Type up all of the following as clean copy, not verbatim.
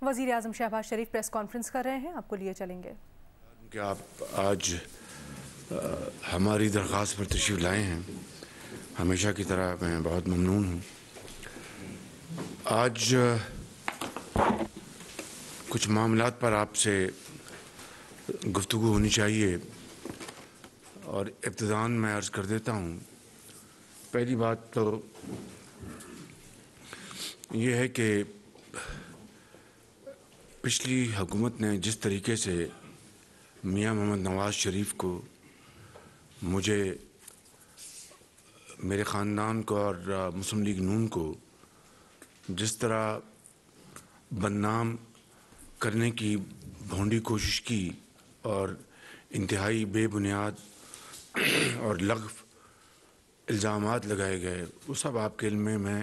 وزیر اعظم شہباز شریف press conference کر رہے ہیں، آپ کو لیے چلیں گے کہ آپ آج ہماری درخواست پر تشریف لائے ہیں۔ ہمیشہ کی طرح میں بہت ممنون ہوں۔ آج کچھ معاملات پر آپ سے گفتگو ہونی چاہیے اور ابتداً میں عرض کر دیتا ہوں۔ پہلی بات تو یہ ہے کہ پچھلی حکومت نے جس طریقے سے میاں محمد نواز شریف کو، مجھے، میرے خاندان کو اور مسلم لیگ نون کو جس طرح بدنام کرنے کی بھونڈی کوشش کی اور انتہائی بے بنیاد اور لغو الزامات لگائے گئے، وہ سب آپ کے علم میں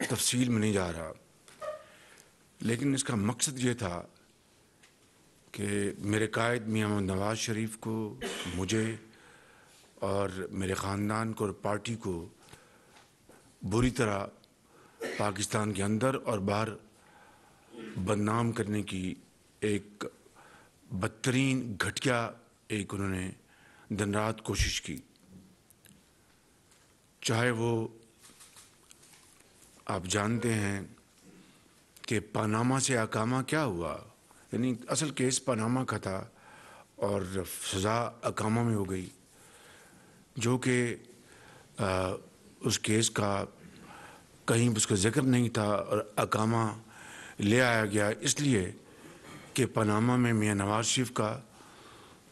تفصیل میں نہیں جا رہا، لیکن اس کا مقصد یہ تھا کہ میرے قائد میاں محمد نواز شریف کو، مجھے اور میرے خاندان کو اور پارٹی کو بری طرح پاکستان کے اندر اور باہر بدنام کرنے کی ایک بدترین گھٹیا انہوں نے دن رات کوشش کی۔ چاہے وہ آپ جانتے ہیں کہ پاناما سے اقامہ کیا ہوا، یعنی اصل کیس پاناما کا تھا اور سزا اقامہ میں ہو گئی، جو کہ اس کیس کا کہیں اس کا ذکر نہیں تھا اور اقامہ لے آیا گیا اس لیے کہ پاناما میں میاں نواز شریف کا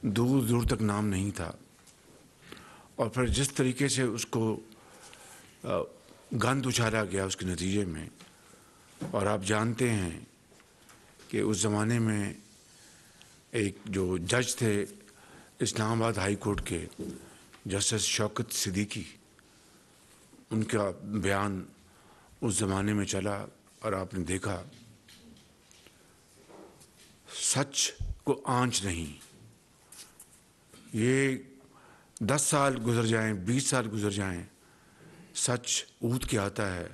دور دور تک نام نہیں تھا، اور پھر جس طریقے سے اس کو گند اچھالا گیا اس کے نتیجے میں، اور آپ جانتے ہیں کہ اس زمانے میں ایک جو جج تھے اسلام آباد ہائی کورٹ کے، جسٹس شوکت صدیقی، ان کا بیان اس زمانے میں چلا اور آپ نے دیکھا سچ کو آنچ نہیں۔ یہ 10 سال گزر جائیں، 20 سال گزر جائیں، سچ اونٹ کے آتا ہے،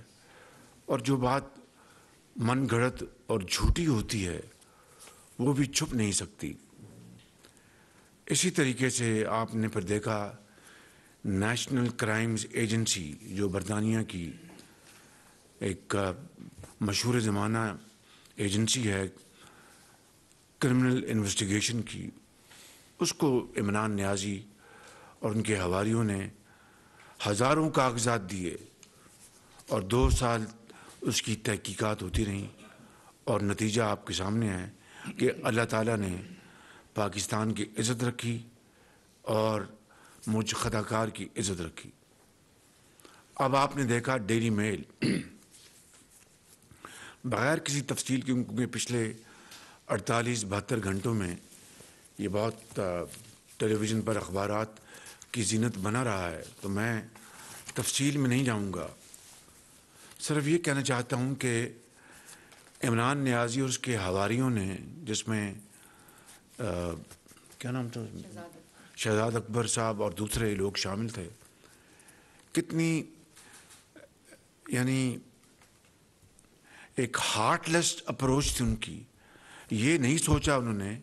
اور جو بات من گھڑت اور جھوٹی ہوتی ہے وہ بھی چھپ نہیں سکتی۔ اسی طریقے سے آپ نے پھر دیکھا نیشنل کرائمز ایجنسی، جو برطانیہ کی ایک مشہور زمانہ ایجنسی ہے کرمنل انویسٹیگیشن کی، اس کو عمران نیازی اور ان کے حواریوں نے ہزاروں کاغذات دیے اور 2 سال اس کی تحقیقات ہوتی رہیں، اور نتیجہ آپ کے سامنے ہے کہ اللہ تعالیٰ نے پاکستان کی عزت رکھی اور مجھ خطا کار کی عزت رکھی۔ اب آپ نے دیکھا ڈیلی میل، بغیر کسی تفصیل کے، کیونکہ پچھلے 48-72 گھنٹوں میں یہ بہت ٹیلی ویژن پر اخبارات کی زینت بنا رہا ہے، تو میں تفصیل میں نہیں جاؤں گا، صرف یہ کہنا چاہتا ہوں کہ عمران نیازی اور اس کے حواریوں نے، جس میں کیا نام تھا، شہزاد اکبر صاحب اور دوسرے لوگ شامل تھے، کتنی یعنی ایک ہارٹ لیس اپروچ تھی ان کی۔ یہ نہیں سوچا انہوں نے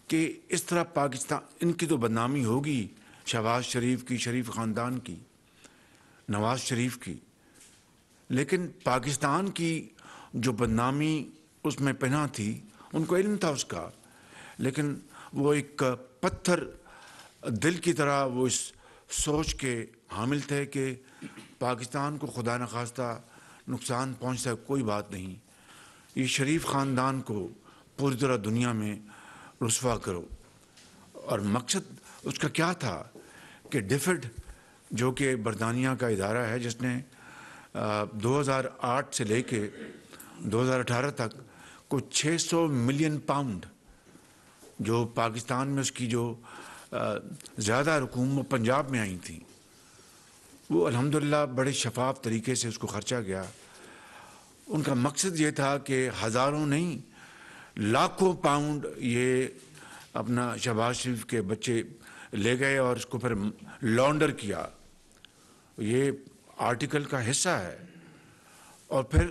کہ اس طرح پاکستان، ان کی تو بدنامی ہوگی، شہباز شریف کی، شریف خاندان کی، نواز شریف کی، لیکن پاکستان کی جو بدنامی اس میں پنہاں تھی، ان کو علم تھا اس کا، لیکن وہ ایک پتھر دل کی طرح وہ اس سوچ کے حامل تھے کہ پاکستان کو خدا نخواستہ نقصان پہنچتا ہے، کوئی بات نہیں، یہ شریف خاندان کو پوری طرح دنیا میں رسوا کرو۔ اور مقصد اس کا کیا تھا کہ ڈیفڈ، جو کہ برطانیہ کا ادارہ ہے جس نے 2008 سے لے کے 2018 تک کچھ 600 ملین پاؤنڈ جو پاکستان میں اس کی جو زیادہ رقوم وہ پنجاب میں آئی تھیں، وہ الحمدللہ بڑے شفاف طریقے سے اس کو خرچا گیا۔ ان کا مقصد یہ تھا کہ ہزاروں نہیں، لاکھوں پاؤنڈ یہ اپنا شہباز شریف کے بچے لے گئے اور اس کو پھر لانڈر کیا، یہ آرٹیکل کا حصہ ہے۔ اور پھر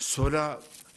16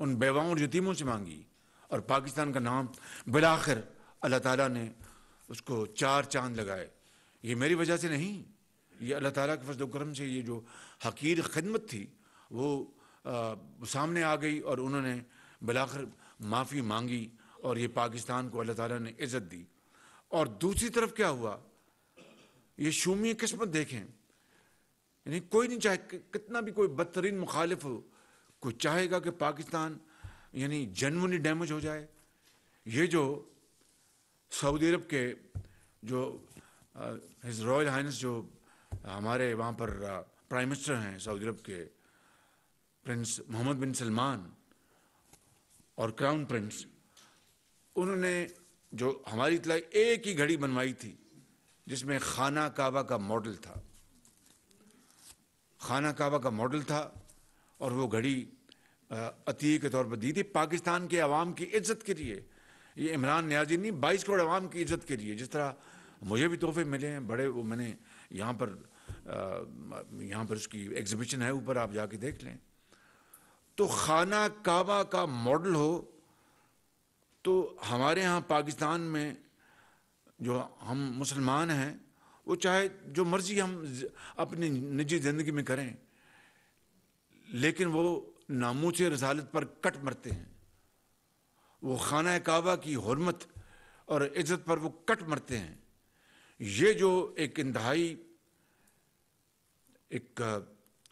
ان بیواؤں اور یتیموں سے مانگی، اور پاکستان کا نام بالآخر اللہ تعالیٰ نے اس کو 4 چاند لگائے. یہ میری وجہ سے نہیں، یہ اللہ تعالیٰ کے فضل و کرم سے یہ جو حقیر خدمت تھی وہ سامنے آ گئی، اور انہوں نے بالآخر معافی مانگی، اور یہ پاکستان کو اللہ تعالیٰ نے عزت دی. اور دوسری طرف کیا ہوا، یہ شومی قسمت دیکھیں. یعنی کوئی نہیں چاہے، کتنا بھی کوئی بدترین مخالف ہو، کوئی چاہے گا کہ پاکستان یعنی جنونلی ڈیمیج ہو جائے. یہ جو سعودی عرب کے جو ہز رائل ہائنس جو ہمارے وہاں پر پرائم منسٹر ہیں سعودی عرب کے، پرنس محمد بن سلمان اور کراؤن پرنس، انہوں نے جو ہماری اطلاع ایک ہی گھڑی بنوائی تھی جس میں خانہ کعبہ کا ماڈل تھا، خانہ کعبہ کا ماڈل تھا، اور وہ گھڑی عطیے کے طور پر دی تھی پاکستان کے عوام کی عزت کے لیے. یہ عمران نیازی نہیں، 22 کروڑ عوام کی عزت کے لیے. جس طرح مجھے بھی تحفے ملے ہیں بڑے، وہ میں نے یہاں پر اس کی ایگزیبیشن ہے اوپر، آپ جا کے دیکھ لیں. تو خانہ کعبہ کا ماڈل ہو تو ہمارے ہاں پاکستان میں جو ہم مسلمان ہیں وہ چاہے جو مرضی ہم اپنی نجی زندگی میں کریں، لیکن وہ ناموس رسالت پر کٹ مرتے ہیں. وہ خانہ کعبہ کی حرمت اور عزت پر وہ کٹ مرتے ہیں. یہ جو ایک انتہائی ایک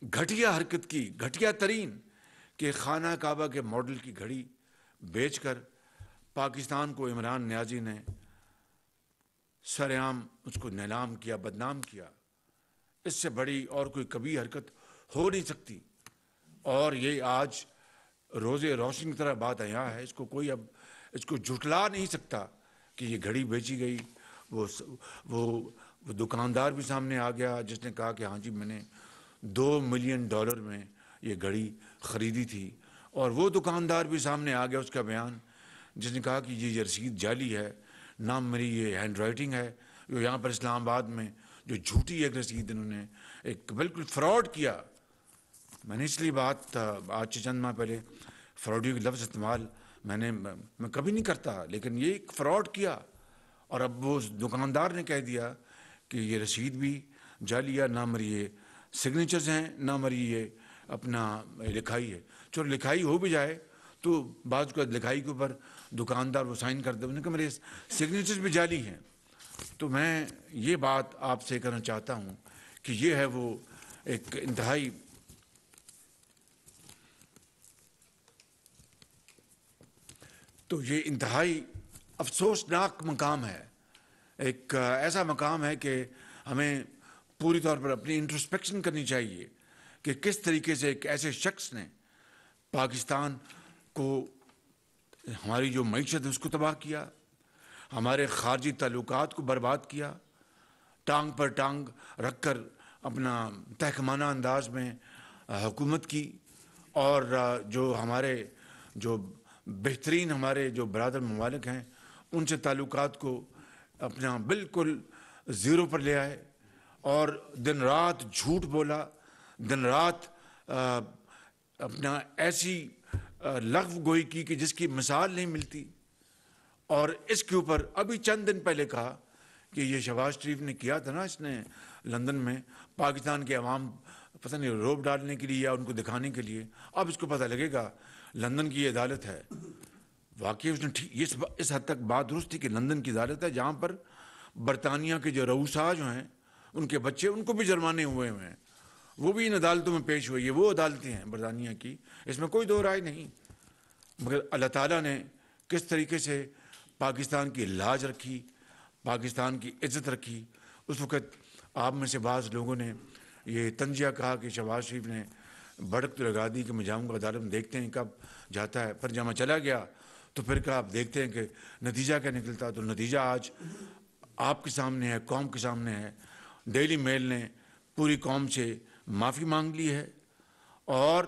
گھٹیا حرکت کی، گھٹیا ترین، کہ خانہ کعبہ کے ماڈل کی گھڑی بیچ کر پاکستان کو عمران نیازی نے سرعام اس کو نیلام کیا، بدنام کیا. اس سے بڑی اور کوئی کبھی حرکت ہو نہیں سکتی. اور یہ آج روز روشنی کی طرح بات آیا ہے، اس کو کوئی اب اس کو جھٹلا نہیں سکتا کہ یہ گھڑی بیچی گئی. وہ دکاندار بھی سامنے آ گیا جس نے کہا کہ ہاں جی میں نے $2 ملین میں یہ گھڑی خریدی تھی. اور وہ دکاندار بھی سامنے آ گیا، اس کا بیان، جس نے کہا کہ یہ رسید جعلی ہے، نام میری یہ ہینڈ رائٹنگ ہے. جو یہاں پر اسلام آباد میں جو جھوٹی ایک رسید انہوں نے ایک بالکل فراڈ کیا. میں نے اس لیے بات آج سے چند ماہ پہلے فراڈی کا لفظ استعمال میں کبھی نہیں کرتا، لیکن یہ ایک فراڈ کیا. اور اب وہ دکاندار نے کہہ دیا کہ یہ رسید بھی جعلی ہے، نہ میری یہ سگنیچرز ہیں، نہ میری یہ اپنا لکھائی ہے. چلو لکھائی ہو بھی جائے تو بعض کا لکھائی کے اوپر دکاندار وہ سائن کر دے، انہوں نے کہا میرے سگنیچرز بھی جعلی ہیں. تو میں یہ بات آپ سے کرنا چاہتا ہوں کہ یہ ہے وہ ایک انتہائی افسوسناک مقام ہے. ایک ایسا مقام ہے کہ ہمیں پوری طور پر اپنی انٹروسپیکشن کرنی چاہیے کہ کس طریقے سے ایک ایسے شخص نے پاکستان کو، ہماری جو معیشت ہے اس کو تباہ کیا، ہمارے خارجی تعلقات کو برباد کیا، ٹانگ پر ٹانگ رکھ کر اپنا تحکمانہ انداز میں حکومت کی. اور جو ہمارے جو بہترین ہمارے جو برادر ممالک ہیں ان سے تعلقات کو اپنا بالکل زیرو پر لے آئے، اور دن رات جھوٹ بولا، دن رات اپنا ایسی لغو گوئی کی کہ جس کی مثال نہیں ملتی. اور اس کے اوپر ابھی چند دن پہلے کہا کہ یہ شہباز شریف نے کیا تھا نا، اس نے لندن میں پاکستان کے عوام پتہ نہیں روب ڈالنے کے لیے یا ان کو دکھانے کے لیے. اب اس کو پتہ لگے گا لندن کی یہ عدالت ہے. واقعی اس نے اس حد تک بات درست تھی کہ لندن کی عدالت ہے جہاں پر برطانیہ کے جو رؤسا جو ہیں ان کے بچے، ان کو بھی جرمانے ہوئے ہیں، وہ بھی ان عدالتوں میں پیش ہوئی ہے. وہ عدالتیں ہیں برطانیہ کی، اس میں کوئی دو رائے نہیں. مگر اللہ تعالیٰ نے کس طریقے سے پاکستان کی لاج رکھی، پاکستان کی عزت رکھی. اس وقت آپ میں سے بعض لوگوں نے یہ تنزیہ کہا کہ شہباز شریف نے بڑک تو لگا دی کہ میں جاؤں گا عدالت میں، دیکھتے ہیں کب جاتا ہے. پھر جب میں چلا گیا تو پھر کہا آپ دیکھتے ہیں کہ نتیجہ کیا نکلتا. تو نتیجہ آج آپ کے سامنے ہے، قوم کے سامنے ہے. ڈیلی میل نے پوری قوم سے معافی مانگ لی ہے، اور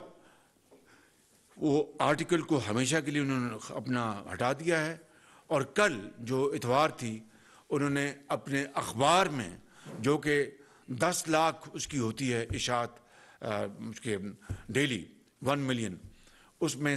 وہ آرٹیکل کو ہمیشہ کے لیے انہوں نے اپنا ہٹا دیا ہے. اور کل جو اتوار تھی انہوں نے اپنے اخبار میں، جو کہ 10 لاکھ اس کی ہوتی ہے اشاعت اس کے ڈیلی 1 ملین، اس میں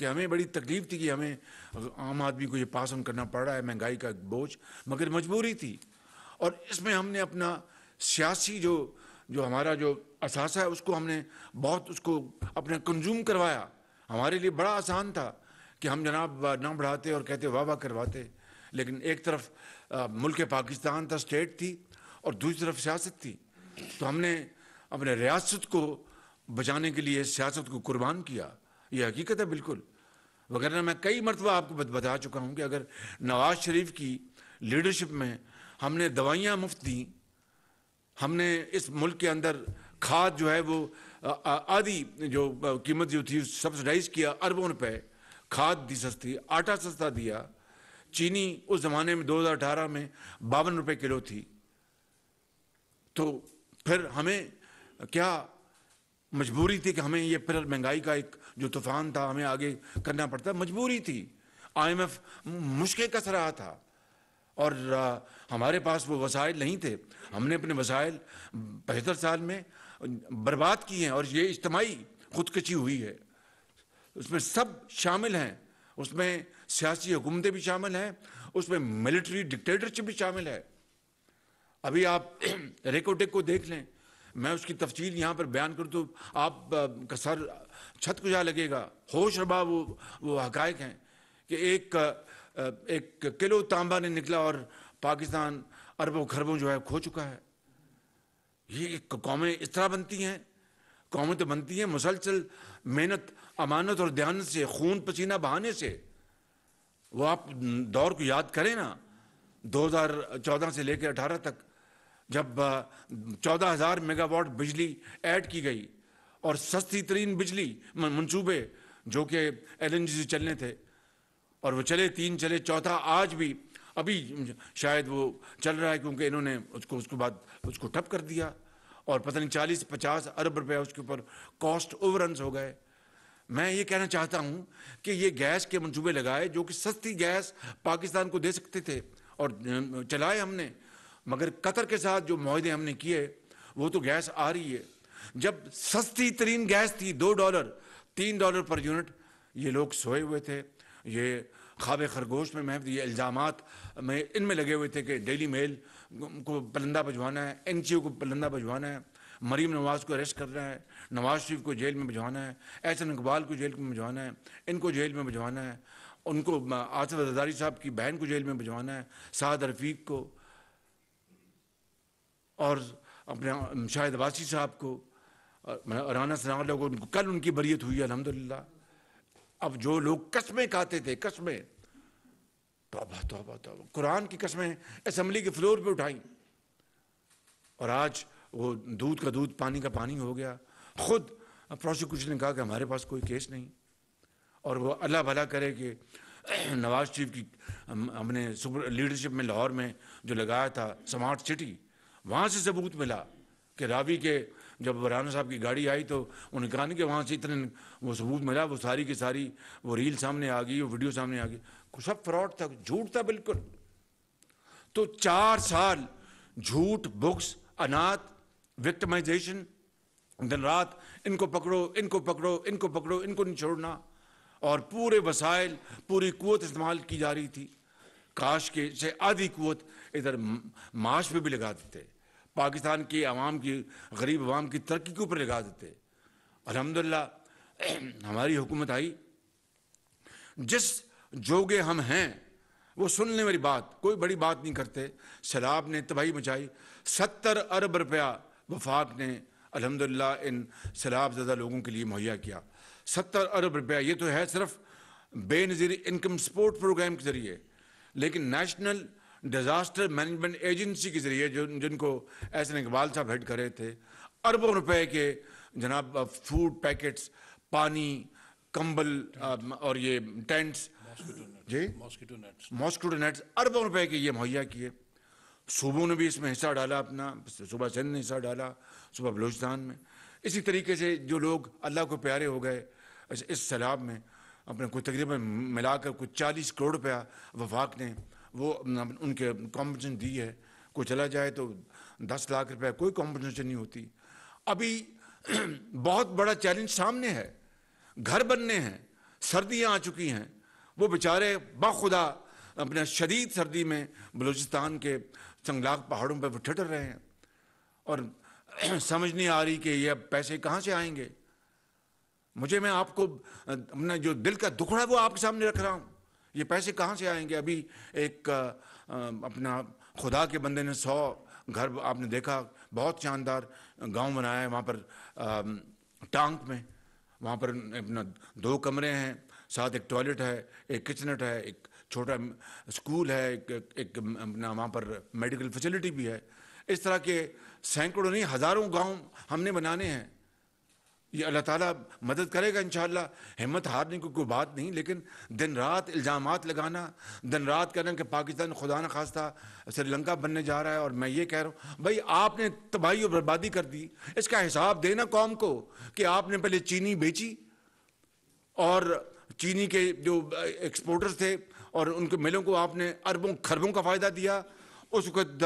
کہ ہمیں بڑی تکلیف تھی کہ ہمیں عام آدمی کو یہ پاس آن کرنا پڑ رہا ہے، مہنگائی کا بوجھ، مگر مجبوری تھی. اور اس میں ہم نے اپنا سیاسی جو ہمارا جو اثاثہ ہے اس کو ہم نے بہت اس کو اپنا کنزیوم کروایا. ہمارے لیے بڑا آسان تھا کہ ہم جناب نہ بڑھاتے اور کہتے واہ واہ کرواتے، لیکن ایک طرف ملک پاکستان تھا، اسٹیٹ تھی، اور دوسری طرف سیاست تھی. تو ہم نے اپنے ریاست کو بچانے کے لیے سیاست کو قربان کیا. یہ حقیقت ہے بالکل. وغیرہ میں کئی مرتبہ آپ کو بتا چکا ہوں کہ اگر نواز شریف کی لیڈرشپ میں ہم نے دوائیاں مفت دیں، ہم نے اس ملک کے اندر کھاد جو ہے وہ آدھی جو قیمت جو تھی سبسڈائز کیا، اربوں روپے کھاد دی سستی، آٹا سستا دیا. چینی اس زمانے میں 2018 میں 52 روپے کلو تھی. تو پھر ہمیں کیا مجبوری تھی کہ ہمیں یہ پھر مہنگائی کا ایک جو طوفان تھا ہمیں آگے کرنا پڑتا، مجبوری تھی. IMF مشکل کس رہا تھا اور ہمارے پاس وہ وسائل نہیں تھے. ہم نے اپنے وسائل 75 سال میں برباد کیے ہیں، اور یہ اجتماعی خودکشی ہوئی ہے. اس میں سب شامل ہیں، اس میں سیاسی حکومتیں بھی شامل ہیں، اس میں ملٹری ڈکٹیٹرشپ بھی شامل ہے. ابھی آپ ریکوٹیک کو دیکھ لیں، میں اس کی تفصیل یہاں پر بیان کروں تو آپ کا سر چھت کو جا لگے گا. ہوش ربا وہ حقائق ہیں کہ ایک کلو تانبا نے نکلا اور پاکستان اربوں خربوں جو ہے کھو چکا ہے. یہ قومیں اس طرح بنتی ہیں، قومیں تو بنتی ہیں مسلسل محنت، امانت اور دیانت سے، خون پسینہ بہانے سے. وہ آپ دور کو یاد کریں نا، 2014 سے لے کے 18 تک جب 14,000 میگا واٹ بجلی ایڈ کی گئی اور سستی ترین بجلی منصوبے جو کہ LNG سے چلنے تھے، اور وہ چلے، 3 چلے، چوتھا آج بھی ابھی شاید وہ چل رہا ہے کیونکہ انہوں نے اس کے بعد اس کو ٹھپ کر دیا، اور پتہ نہیں 40-50 ارب روپے اس کے اوپر کاسٹ اوور رنز ہو گئے. میں یہ کہنا چاہتا ہوں کہ یہ گیس کے منصوبے لگائے جو کہ سستی گیس پاکستان کو دے سکتے تھے اور چلائے ہم نے، مگر قطر کے ساتھ جو معاہدے ہم نے کیے وہ تو گیس آ رہی ہے. جب سستی ترین گیس تھی $2 $3 پر یونٹ، یہ لوگ سوئے ہوئے تھے. یہ خواب خرگوش میں محض یہ الزامات میں ان میں لگے ہوئے تھے کہ ڈیلی میل کو پلندہ بھجوانا ہے، NGO کو پلندہ بھجوانا ہے، مریم نواز کو اریسٹ کرنا ہے، نواز شریف کو جیل میں بھجوانا ہے، احسن اقبال کو جیل میں بھجوانا ہے، ان کو جیل میں بھجوانا ہے، ان کو آصف زرداری صاحب کی بہن کو جیل میں بھجوانا ہے، سعد رفیق کو، اور اپنے شاہد عباسی صاحب کو، رانا ثناء اللہ کو. کل ان کی بریت ہوئی ہے الحمدللہ. اب جو لوگ قسمیں کھاتے تھے، قسمیں، توبہ توبہ توبہ، قرآن کی قسمیں اسمبلی کے فلور پہ اٹھائیں، اور آج وہ دودھ کا دودھ پانی کا پانی ہو گیا. خود پروسیکیوشن نے کہا کہ ہمارے پاس کوئی کیس نہیں، اور وہ اللہ بھلا کرے کہ نواز شریف کی ہم نے لیڈرشپ میں لاہور میں جو لگایا تھا سمارٹ سٹی، وہاں سے ثبوت ملا کہ راوی کے جب رانا صاحب کی گاڑی آئی تو انہوں نے کہا نہیں کہ وہاں سے اتنے وہ ثبوت ملا، وہ ساری کی ساری وہ ریل سامنے آ گئی، وہ ویڈیو سامنے آ گئی، سب فراڈ تھا، جھوٹ تھا بالکل. تو 4 سال جھوٹ، بکس، انات، وکٹمائزیشن، دن رات ان کو پکڑو، ان کو پکڑو، ان کو پکڑو، ان کو نہیں چھوڑنا، اور پورے وسائل، پوری قوت استعمال کی جا رہی تھی. کاش کے سے آدھی قوت ادھر معاش پہ بھی لگا دیتے، پاکستان کی عوام کی، غریب عوام کی ترقی کے اوپر لگا دیتے. الحمدللہ ہماری حکومت آئی. جس جوگے ہم ہیں وہ سننے والی بات، کوئی بڑی بات نہیں کرتے. سیلاب نے تباہی مچائی، 70 ارب روپیہ وفاق نے الحمدللہ ان سیلاب زدہ لوگوں کے لیے مہیا کیا. 70 ارب روپیہ، یہ تو ہے صرف بے نظیر انکم سپورٹ پروگرام کے ذریعے، لیکن نیشنل ڈیزاسٹر مینجمنٹ ایجنسی کے ذریعے جن کو احسن اقبال صاحب ہیڈ کر رہے تھے، اربوں روپے کے جناب فوڈ پیکٹس، پانی، کمبل اور یہ ٹینٹس، جی ماسکیٹو نیٹس، اربوں روپے کے یہ مہیا کیے. صوبوں نے بھی اس میں حصہ ڈالا اپنا، صوبہ سندھ نے حصہ ڈالا، صوبہ بلوچستان میں. اسی طریقے سے جو لوگ اللہ کو پیارے ہو گئے اس سیلاب میں، اپنے کوئی تقریباً ملا کر کوئی 40 کروڑ روپیہ وفاق نے وہ ان کے کمپنسیشن دی ہے. کوئی چلا جائے تو 10 لاکھ روپے، کوئی کمپنسیشن نہیں ہوتی. ابھی بہت بڑا چیلنج سامنے ہے، گھر بننے ہیں، سردیاں آ چکی ہیں، وہ بیچارے باخدا اپنے شدید سردی میں بلوچستان کے سنگلاق پہاڑوں پہ وہ ٹھٹر رہے ہیں، اور سمجھ نہیں آ رہی کہ یہ پیسے کہاں سے آئیں گے۔ میں آپ کو اپنا جو دل کا دکھڑا وہ آپ کے سامنے رکھ رہا ہوں، یہ پیسے کہاں سے آئیں گے۔ ابھی ایک اپنا خدا کے بندے نے 100 گھر آپ نے دیکھا، بہت شاندار گاؤں بنایا ہے وہاں پر ٹانک میں، وہاں پر اپنا 2 کمرے ہیں، ساتھ ایک ٹوائلٹ ہے، ایک کچنٹ ہے، ایک چھوٹا اسکول ہے، ایک اپنا وہاں پر میڈیکل فیسلٹی بھی ہے۔ اس طرح کے سینکڑوں نہیں ہزاروں گاؤں ہم نے بنانے ہیں۔ یہ اللہ تعالیٰ مدد کرے گا انشاءاللہ، ہمت ہارنے کی کوئی بات نہیں، لیکن دن رات الزامات لگانا، دن رات کہنا کہ پاکستان خدا نخواستہ سری لنکا بننے جا رہا ہے، اور میں یہ کہہ رہا ہوں بھائی آپ نے تباہی اور بربادی کر دی، اس کا حساب دینا قوم کو کہ آپ نے پہلے چینی بیچی، اور چینی کے جو ایکسپورٹرز تھے اور ان کے ملوں کو آپ نے اربوں کھربوں کا فائدہ دیا، اس وقت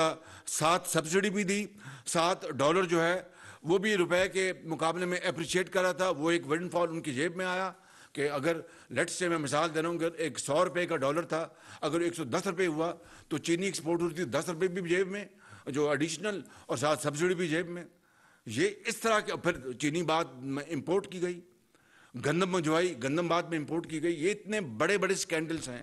7 سبسڈی بھی دی، $7 جو ہے وہ بھی روپے کے مقابلے میں اپریشیٹ کر رہا تھا، وہ ایک ونڈ فال ان کی جیب میں آیا کہ اگر لیٹ سے میں مثال دے رہا ہوں کہ ایک $100 کا ڈالر تھا، اگر 110 روپے ہوا تو چینی ایکسپورٹ ہوتی تھی 10 روپے بھی جیب میں جو ایڈیشنل، اور ساتھ سبسڈی بھی جیب میں۔ یہ اس طرح کے پھر چینی بات میں امپورٹ کی گئی، گندم منجوائی، گندم بعد میں امپورٹ کی گئی۔ یہ اتنے بڑے بڑے سکینڈلز ہیں،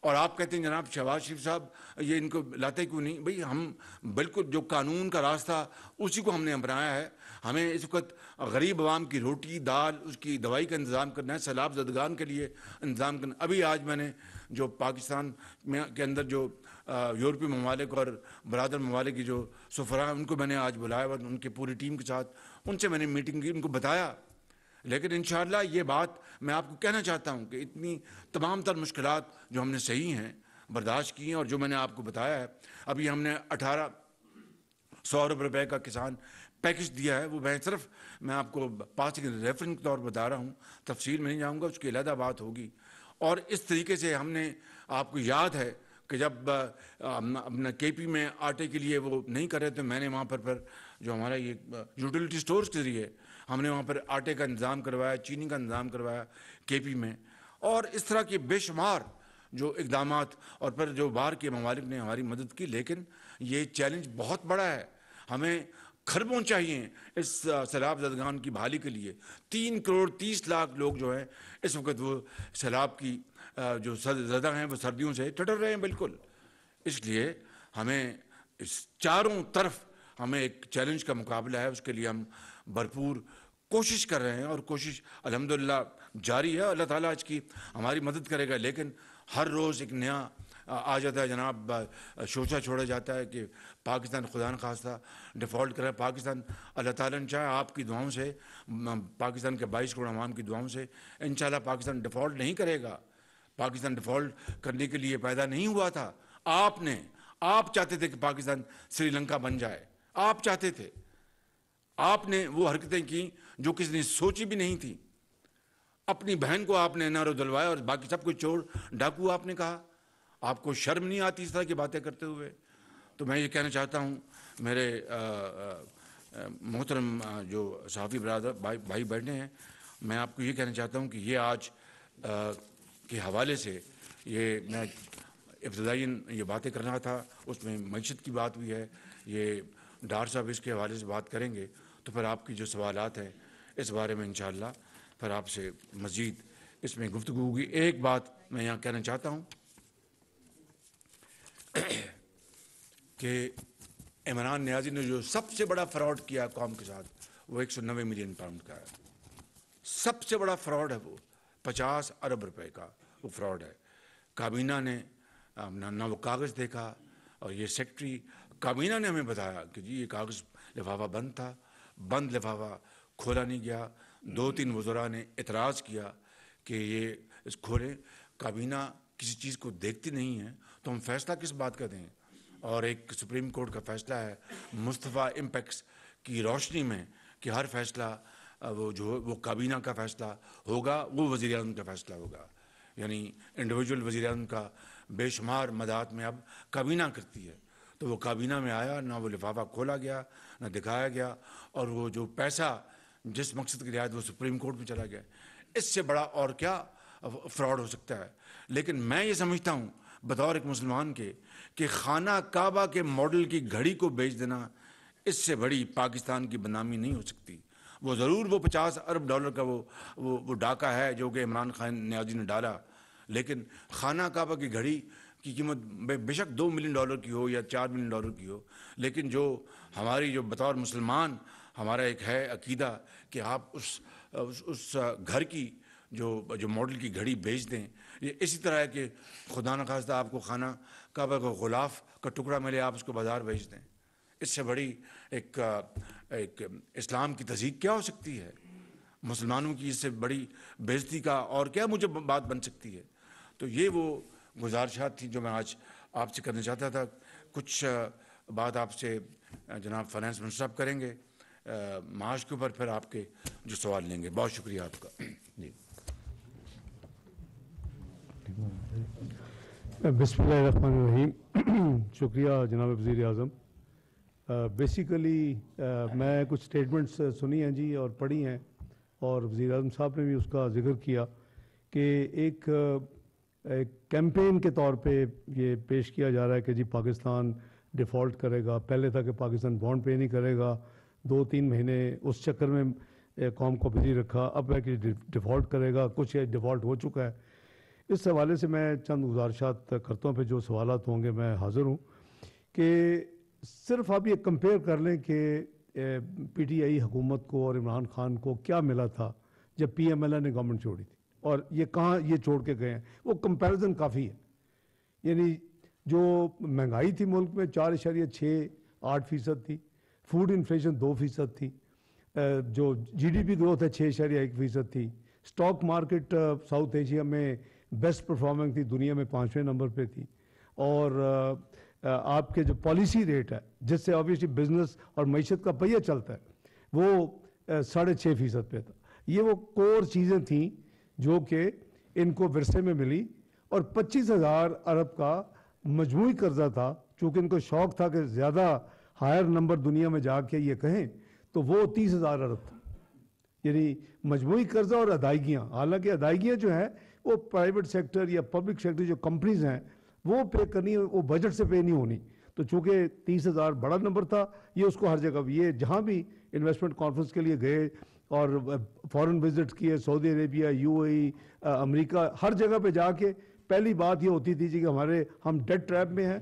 اور آپ کہتے ہیں جناب شہباز شریف صاحب یہ ان کو لاتے کیوں نہیں؟ بھئی ہم بالکل جو قانون کا راستہ اسی کو ہم نے اپنایا ہے۔ ہمیں اس وقت غریب عوام کی روٹی دال، اس کی دوائی کا انتظام کرنا ہے، سیلاب زدگان کے لیے انتظام کرنا۔ ابھی آج میں نے جو پاکستان میں کے اندر جو یورپی ممالک اور برادر ممالک کی جو سفراء ہیں ان کو میں نے آج بلایا، اور ان کی پوری ٹیم کے ساتھ ان سے میں نے میٹنگ کی، ان کو بتایا۔ لیکن انشاءاللہ یہ بات میں آپ کو کہنا چاہتا ہوں کہ اتنی تمام تر مشکلات جو ہم نے صحیح ہیں برداشت کی ہیں، اور جو میں نے آپ کو بتایا ہے، ابھی ہم نے 1800 روپے کا کسان پیکج دیا ہے، وہ میں آپ کو پاسنگ ریفرنس کے طور پر بتا رہا ہوں، تفصیل میں نہیں جاؤں گا، اس کی علیحدہ بات ہوگی۔ اور اس طریقے سے ہم نے آپ کو یاد ہے کہ جب اپنا کے پی میں آٹے کے لیے وہ نہیں کر رہے تھے، میں نے وہاں پر پھر جو ہمارا یہ یوٹیلیٹی سٹورز کے ذریعے ہم نے وہاں پر آٹے کا انتظام کروایا، چینی کا انتظام کروایا کے پی میں، اور اس طرح کے بے شمار جو اقدامات، اور پھر جو باہر کے ممالک نے ہماری مدد کی۔ لیکن یہ چیلنج بہت بڑا ہے، ہمیں کھربوں چاہیے اس سیلاب زدگان کی بحالی کے لیے۔ 3 کروڑ 30 لاکھ لوگ جو ہیں اس وقت وہ سیلاب کی جو زدہ ہیں وہ سردیوں سے ٹھٹر رہے ہیں بالکل۔ اس لیے ہمیں اس چاروں طرف ہمیں ایک چیلنج کا مقابلہ ہے، اس کے لیے ہم بھرپور کوشش کر رہے ہیں، اور کوشش الحمدللہ جاری ہے۔ اللہ تعالیٰ آج کی ہماری مدد کرے گا، لیکن ہر روز ایک نیا آ جاتا ہے جناب، شوشہ چھوڑا جاتا ہے کہ پاکستان خدا نخواستہ ڈیفالٹ کرے۔ پاکستان اللہ تعالیٰ نے چاہے آپ کی دعاؤں سے، پاکستان کے 22 کروڑ عوام کی دعاؤں سے انشاءاللہ پاکستان ڈیفالٹ نہیں کرے گا۔ پاکستان ڈیفالٹ کرنے کے لیے پیدا نہیں ہوا تھا، آپ چاہتے تھے کہ پاکستان سری لنکا بن جائے، آپ چاہتے تھے، آپ نے وہ حرکتیں کی جو کسی نے سوچی بھی نہیں تھی۔ اپنی بہن کو آپ نے نارو دلوایا اور باقی سب کچھ چور ڈاکو آپ نے کہا۔ آپ کو شرم نہیں آتی اس طرح کی باتیں کرتے ہوئے؟ تو میں یہ کہنا چاہتا ہوں میرے محترم جو صحافی برادر بھائی بیٹھے ہیں، میں آپ کو یہ کہنا چاہتا ہوں کہ یہ آج کے حوالے سے یہ میں ابتدائیاً یہ باتیں کرنا تھا، اس میں معیشت کی بات بھی ہے، یہ ڈار صاحب اس کے حوالے سے بات کریں گے، تو پھر آپ کی جو سوالات ہیں اس بارے میں انشاءاللہ پھر آپ سے مزید اس میں گفتگو ہوگی۔ ایک بات میں یہاں کہنا چاہتا ہوں کہ عمران نیازی نے جو سب سے بڑا فراڈ کیا قوم کے ساتھ وہ 190 ملین پاؤنڈ کا ہے، سب سے بڑا فراڈ ہے، وہ 50 ارب روپے کا وہ فراڈ ہے۔ کابینہ نے نہ وہ کاغذ دیکھا، اور یہ سیکٹری کابینہ نے ہمیں بتایا کہ جی یہ کاغذ لفافہ بند تھا، بند لفافہ کھولا نہیں گیا۔ 2-3 وزراء نے اعتراض کیا کہ یہ اس کھولیں، کابینہ کسی چیز کو دیکھتی نہیں ہے تو ہم فیصلہ کس بات کا دیں؟ اور ایک سپریم کورٹ کا فیصلہ ہے مصطفیٰ امپیکس کی روشنی میں کہ ہر فیصلہ وہ کابینہ کا فیصلہ ہوگا، وہ وزیر اعظم کا فیصلہ ہوگا، یعنی انڈیویجول وزیر اعظم کا بے شمار مداحت میں اب کابینہ کرتی ہے۔ تو وہ کابینہ میں آیا، نہ وہ لفافہ کھولا گیا، نہ دکھایا گیا، اور وہ جو پیسہ جس مقصد کے لیے آیا وہ سپریم کورٹ میں چلا گیا۔ اس سے بڑا اور کیا فراڈ ہو سکتا ہے، لیکن میں یہ سمجھتا ہوں بطور ایک مسلمان کے کہ خانہ کعبہ کے ماڈل کی گھڑی کو بیچ دینا اس سے بڑی پاکستان کی بدنامی نہیں ہو سکتی۔ وہ ضرور وہ $50 ارب کا وہ ڈاکہ ہے جو کہ عمران خان نیازی نے ڈالا، لیکن خانہ کعبہ کی گھڑی کی قیمت بے شک $2 ملین کی ہو یا $4 ملین کی ہو، لیکن جو ہماری جو بطور مسلمان ہمارا ایک ہے عقیدہ کہ آپ اس گھر کی جو ماڈل کی گھڑی بیچ دیں، یہ اسی طرح ہے کہ خدا نخواستہ آپ کو خانہ کعبہ کو غلاف کا ٹکڑا ملے، آپ اس کو بازار بیچ دیں۔ اس سے بڑی ایک اسلام کی تہذیب کیا ہو سکتی ہے؟ مسلمانوں کی اس سے بڑی بےعزتی کا اور کیا مجھے بات بن سکتی ہے؟ تو یہ وہ گزارشات تھیں جو میں آج آپ سے کرنا چاہتا تھا۔ کچھ بات آپ سے جناب فائنانس منسٹر صاحب کریں گے معاش کے اوپر، پھر آپ کے جو سوال لیں گے۔ بہت شکریہ آپ کا۔ جی بسم اللہ الرحمن الرحیم۔ شکریہ جناب وزیر اعظم۔ بیسیکلی میں کچھ سٹیٹمنٹس سنی ہیں جی اور پڑھی ہیں، اور وزیر اعظم صاحب نے بھی اس کا ذکر کیا کہ ایک کیمپین کے طور پہ یہ پیش کیا جا رہا ہے کہ جی پاکستان ڈیفالٹ کرے گا۔ پہلے تھا کہ پاکستان بانڈ پے نہیں کرے گا، 2-3 مہینے اس چکر میں قوم کو بزی رکھا، اب ہے کہ ڈیفالٹ کرے گا، کچھ ڈیفالٹ ہو چکا ہے۔ اس حوالے سے میں چند گزارشات کرتا ہوں، پہ جو سوالات ہوں گے میں حاضر ہوں کہ صرف آپ یہ کمپیئر کر لیں کہ پی ٹی آئی حکومت کو اور عمران خان کو کیا ملا تھا جب پی ایم ایل اے نے گورنمنٹ چھوڑی تھی، اور یہ کہاں یہ چھوڑ کے گئے ہیں، وہ کمپیریزن کافی ہے۔ یعنی جو مہنگائی تھی ملک میں 4.68% تھی، فوڈ انفلیشن 2% تھی، جو جی ڈی پی گروتھ ہے 6.1% تھی، اسٹاک مارکیٹ ساؤتھ ایشیا میں بیسٹ پرفارمنگ تھی، دنیا میں 5ویں نمبر پہ تھی، اور آپ کے جو پالیسی ریٹ ہے جس سے آبویسلی بزنس اور معیشت کا پہیہ چلتا ہے وہ 6.5% پہ تھا۔ یہ وہ کور چیزیں تھیں جو کہ ان کو ورثے میں ملی، اور 25,000 ارب کا مجموعی قرضہ تھا۔ چونکہ ان کو شوق تھا کہ زیادہ ہائر نمبر دنیا میں جا کے یہ کہیں، تو وہ 30,000 ارب تھا، یعنی مجموعی قرضہ اور ادائیگیاں۔ حالانکہ ادائیگیاں جو ہیں وہ پرائیویٹ سیکٹر یا پبلک سیکٹر جو کمپنیز ہیں وہ پے کرنی، وہ بجٹ سے پے نہیں ہونی۔ تو چونکہ 30,000 بڑا نمبر تھا، یہ اس کو ہر جگہ یہ جہاں بھی انویسٹمنٹ کانفرنس کے لیے گئے اور فورن وزٹ کیے، سعودی عربیہ، یو اے ای، امریکہ، ہر جگہ پہ جا کے پہلی بات یہ ہوتی تھی کہ ہم ڈیٹ ٹریپ میں ہیں،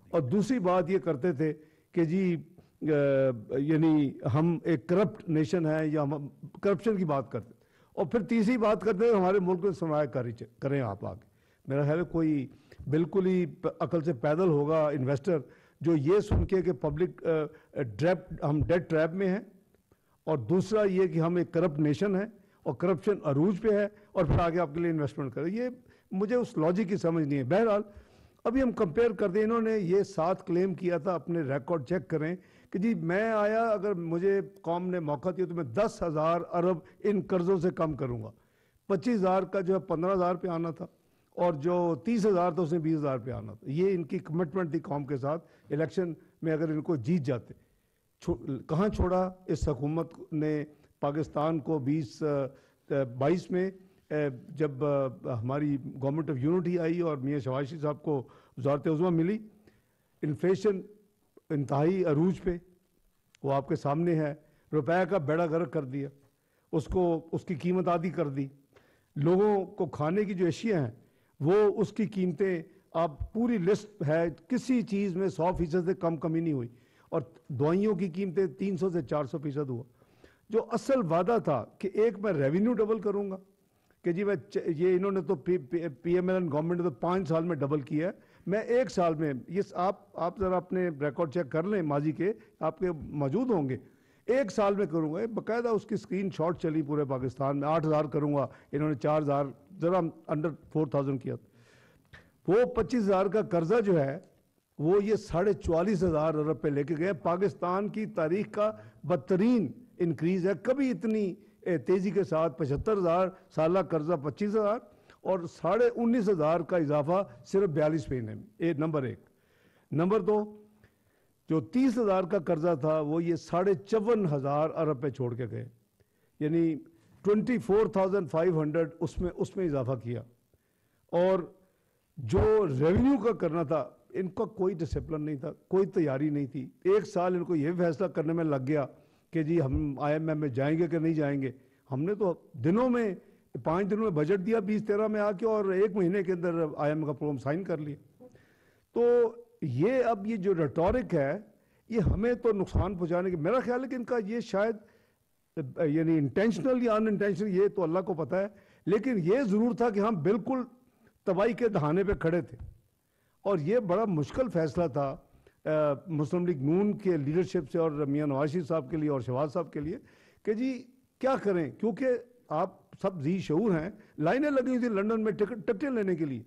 اور دوسری بات یہ کرتے تھے کہ جی یعنی ہم ایک کرپٹ نیشن ہے، یا ہم کرپشن کی بات کرتے، اور پھر تیسری بات کرتے ہیں ہمارے ملک میں سرمایہ کاری کریں آپ آگے۔ میرا خیال ہے کوئی بالکل ہی عقل سے پیدل ہوگا انویسٹر جو یہ سن کے کہ پبلک ہم ڈیٹ ٹریپ میں ہیں، اور دوسرا یہ کہ ہم ایک کرپٹ نیشن ہے اور کرپشن عروج پہ ہے، اور پھر آگے آپ کے لیے انویسٹمنٹ کریں۔ یہ مجھے اس لاجک کی سمجھ نہیں ہے۔ بہرحال ابھی ہم کمپیئر کر دیں، انہوں نے یہ 7 کلیم کیا تھا، اپنے ریکارڈ چیک کریں کہ جی میں آیا، اگر مجھے قوم نے موقع دیا تو میں 10,000 ارب ان قرضوں سے کم کروں گا۔ 25,000 کا جو ہے 15,000 پہ آنا تھا، اور جو 30,000 تھا اس نے 20,000 پہ آنا تھا۔ یہ ان کی کمٹمنٹ تھی قوم کے ساتھ۔ الیکشن میں اگر ان کو جیت جاتے، کہاں چھوڑا اس حکومت نے پاکستان کو 22 میں جب ہماری گورنمنٹ آف یونٹی آئی اور میاں شواشی صاحب کو وزارت عظمیٰ ملی، انفلیشن انتہائی عروج پہ، وہ آپ کے سامنے ہے، روپے کا بیڑا غرق کر دیا، اس کی قیمت آدھی کر دی، لوگوں کو کھانے کی جو اشیاء ہیں وہ اس کی قیمتیں آپ پوری لسٹ ہے، کسی چیز میں 100% سے کمی نہیں ہوئی، اور دوائیوں کی قیمتیں 300 سے 400% ہوا۔ جو اصل وعدہ تھا کہ ایک میں ریونیو ڈبل کروں گا، کہ جی یہ انہوں نے تو P M L N government نے تو 5 سال میں ڈبل کیا ہے، میں 1 سال میں، یہ آپ ذرا اپنے ریکارڈ چیک کر لیں ماضی کے، آپ کے موجود ہوں گے، 1 سال میں کروں گا۔ باقاعدہ اس کی اسکرین شاٹ چلی پورے پاکستان میں، 8,000 کروں گا، انہوں نے 4,000، ذرا انڈر 4,000 کیا تھا۔ وہ 25,000 کا قرضہ جو ہے وہ یہ 44,500 ارب پہ لے کے گئے۔ پاکستان کی تاریخ کا بدترین انکریز ہے، کبھی اتنی تیزی کے ساتھ 75,000 سالہ قرضہ 25,000، اور 19,500 کا اضافہ صرف 42 مہینے میں، نمبر 1۔ نمبر 2، جو 30,000 کا قرضہ تھا وہ یہ 54,500 ارب پہ چھوڑ کے گئے۔ یعنی 24,500 اس میں اضافہ کیا. اور جو ریونیو کا کرنا تھا ان کا کوئی ڈسپلن نہیں تھا, کوئی تیاری نہیں تھی. ایک سال ان کو یہ فیصلہ کرنے میں لگ گیا کہ جی ہم IMF میں جائیں گے کہ نہیں جائیں گے. ہم نے تو دنوں میں 5 دنوں میں بجٹ دیا 2013 میں آ کے, اور 1 مہینے کے اندر IMF کا پروگرام سائن کر لیا. تو یہ اب یہ جو ریٹورک ہے یہ ہمیں تو نقصان پہنچانے کی, میرا خیال ہے کہ ان کا یہ شاید یعنی انٹینشنل یا ان انٹینشنل یہ تو اللہ کو پتہ ہے, لیکن یہ ضرور تھا کہ ہم بالکل تباہی کے دہانے پہ کھڑے تھے. اور یہ بڑا مشکل فیصلہ تھا مسلم لیگ نون کے لیڈرشپ سے اور میاں نواز شریف صاحب کے لیے اور شہباز صاحب کے لیے کہ جی کیا کریں, کیونکہ آپ سب ذی شعور ہیں. لائنیں لگی ہوئی تھی لنڈن میں ٹکٹیں لینے کے لیے.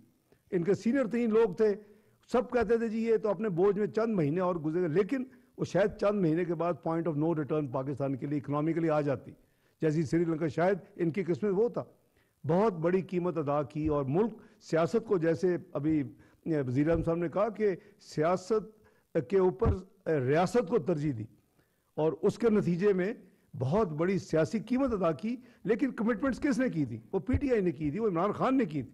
ان کے سینئر 3 لوگ تھے, سب کہتے تھے جی یہ تو اپنے بوجھ میں چند مہینے اور گزرے گا, لیکن وہ شاید چند مہینے کے بعد point of no return Pakistan کے لیے اکنامکلی آ جاتی, جیسی سری لنکا. شاید ان کی قسمت وہ تھا. بہت بڑی قیمت ادا کی, اور ملک سیاست کو, جیسے ابھی وزیر اعظم صاحب نے کہا کہ سیاست کے اوپر ریاست کو ترجیح دی, اور اس کے نتیجے میں بہت بڑی سیاسی قیمت ادا کی. لیکن کمٹمنٹس کس نے کی تھی؟ وہ PTI نے کی تھی, وہ عمران خان نے کی تھی.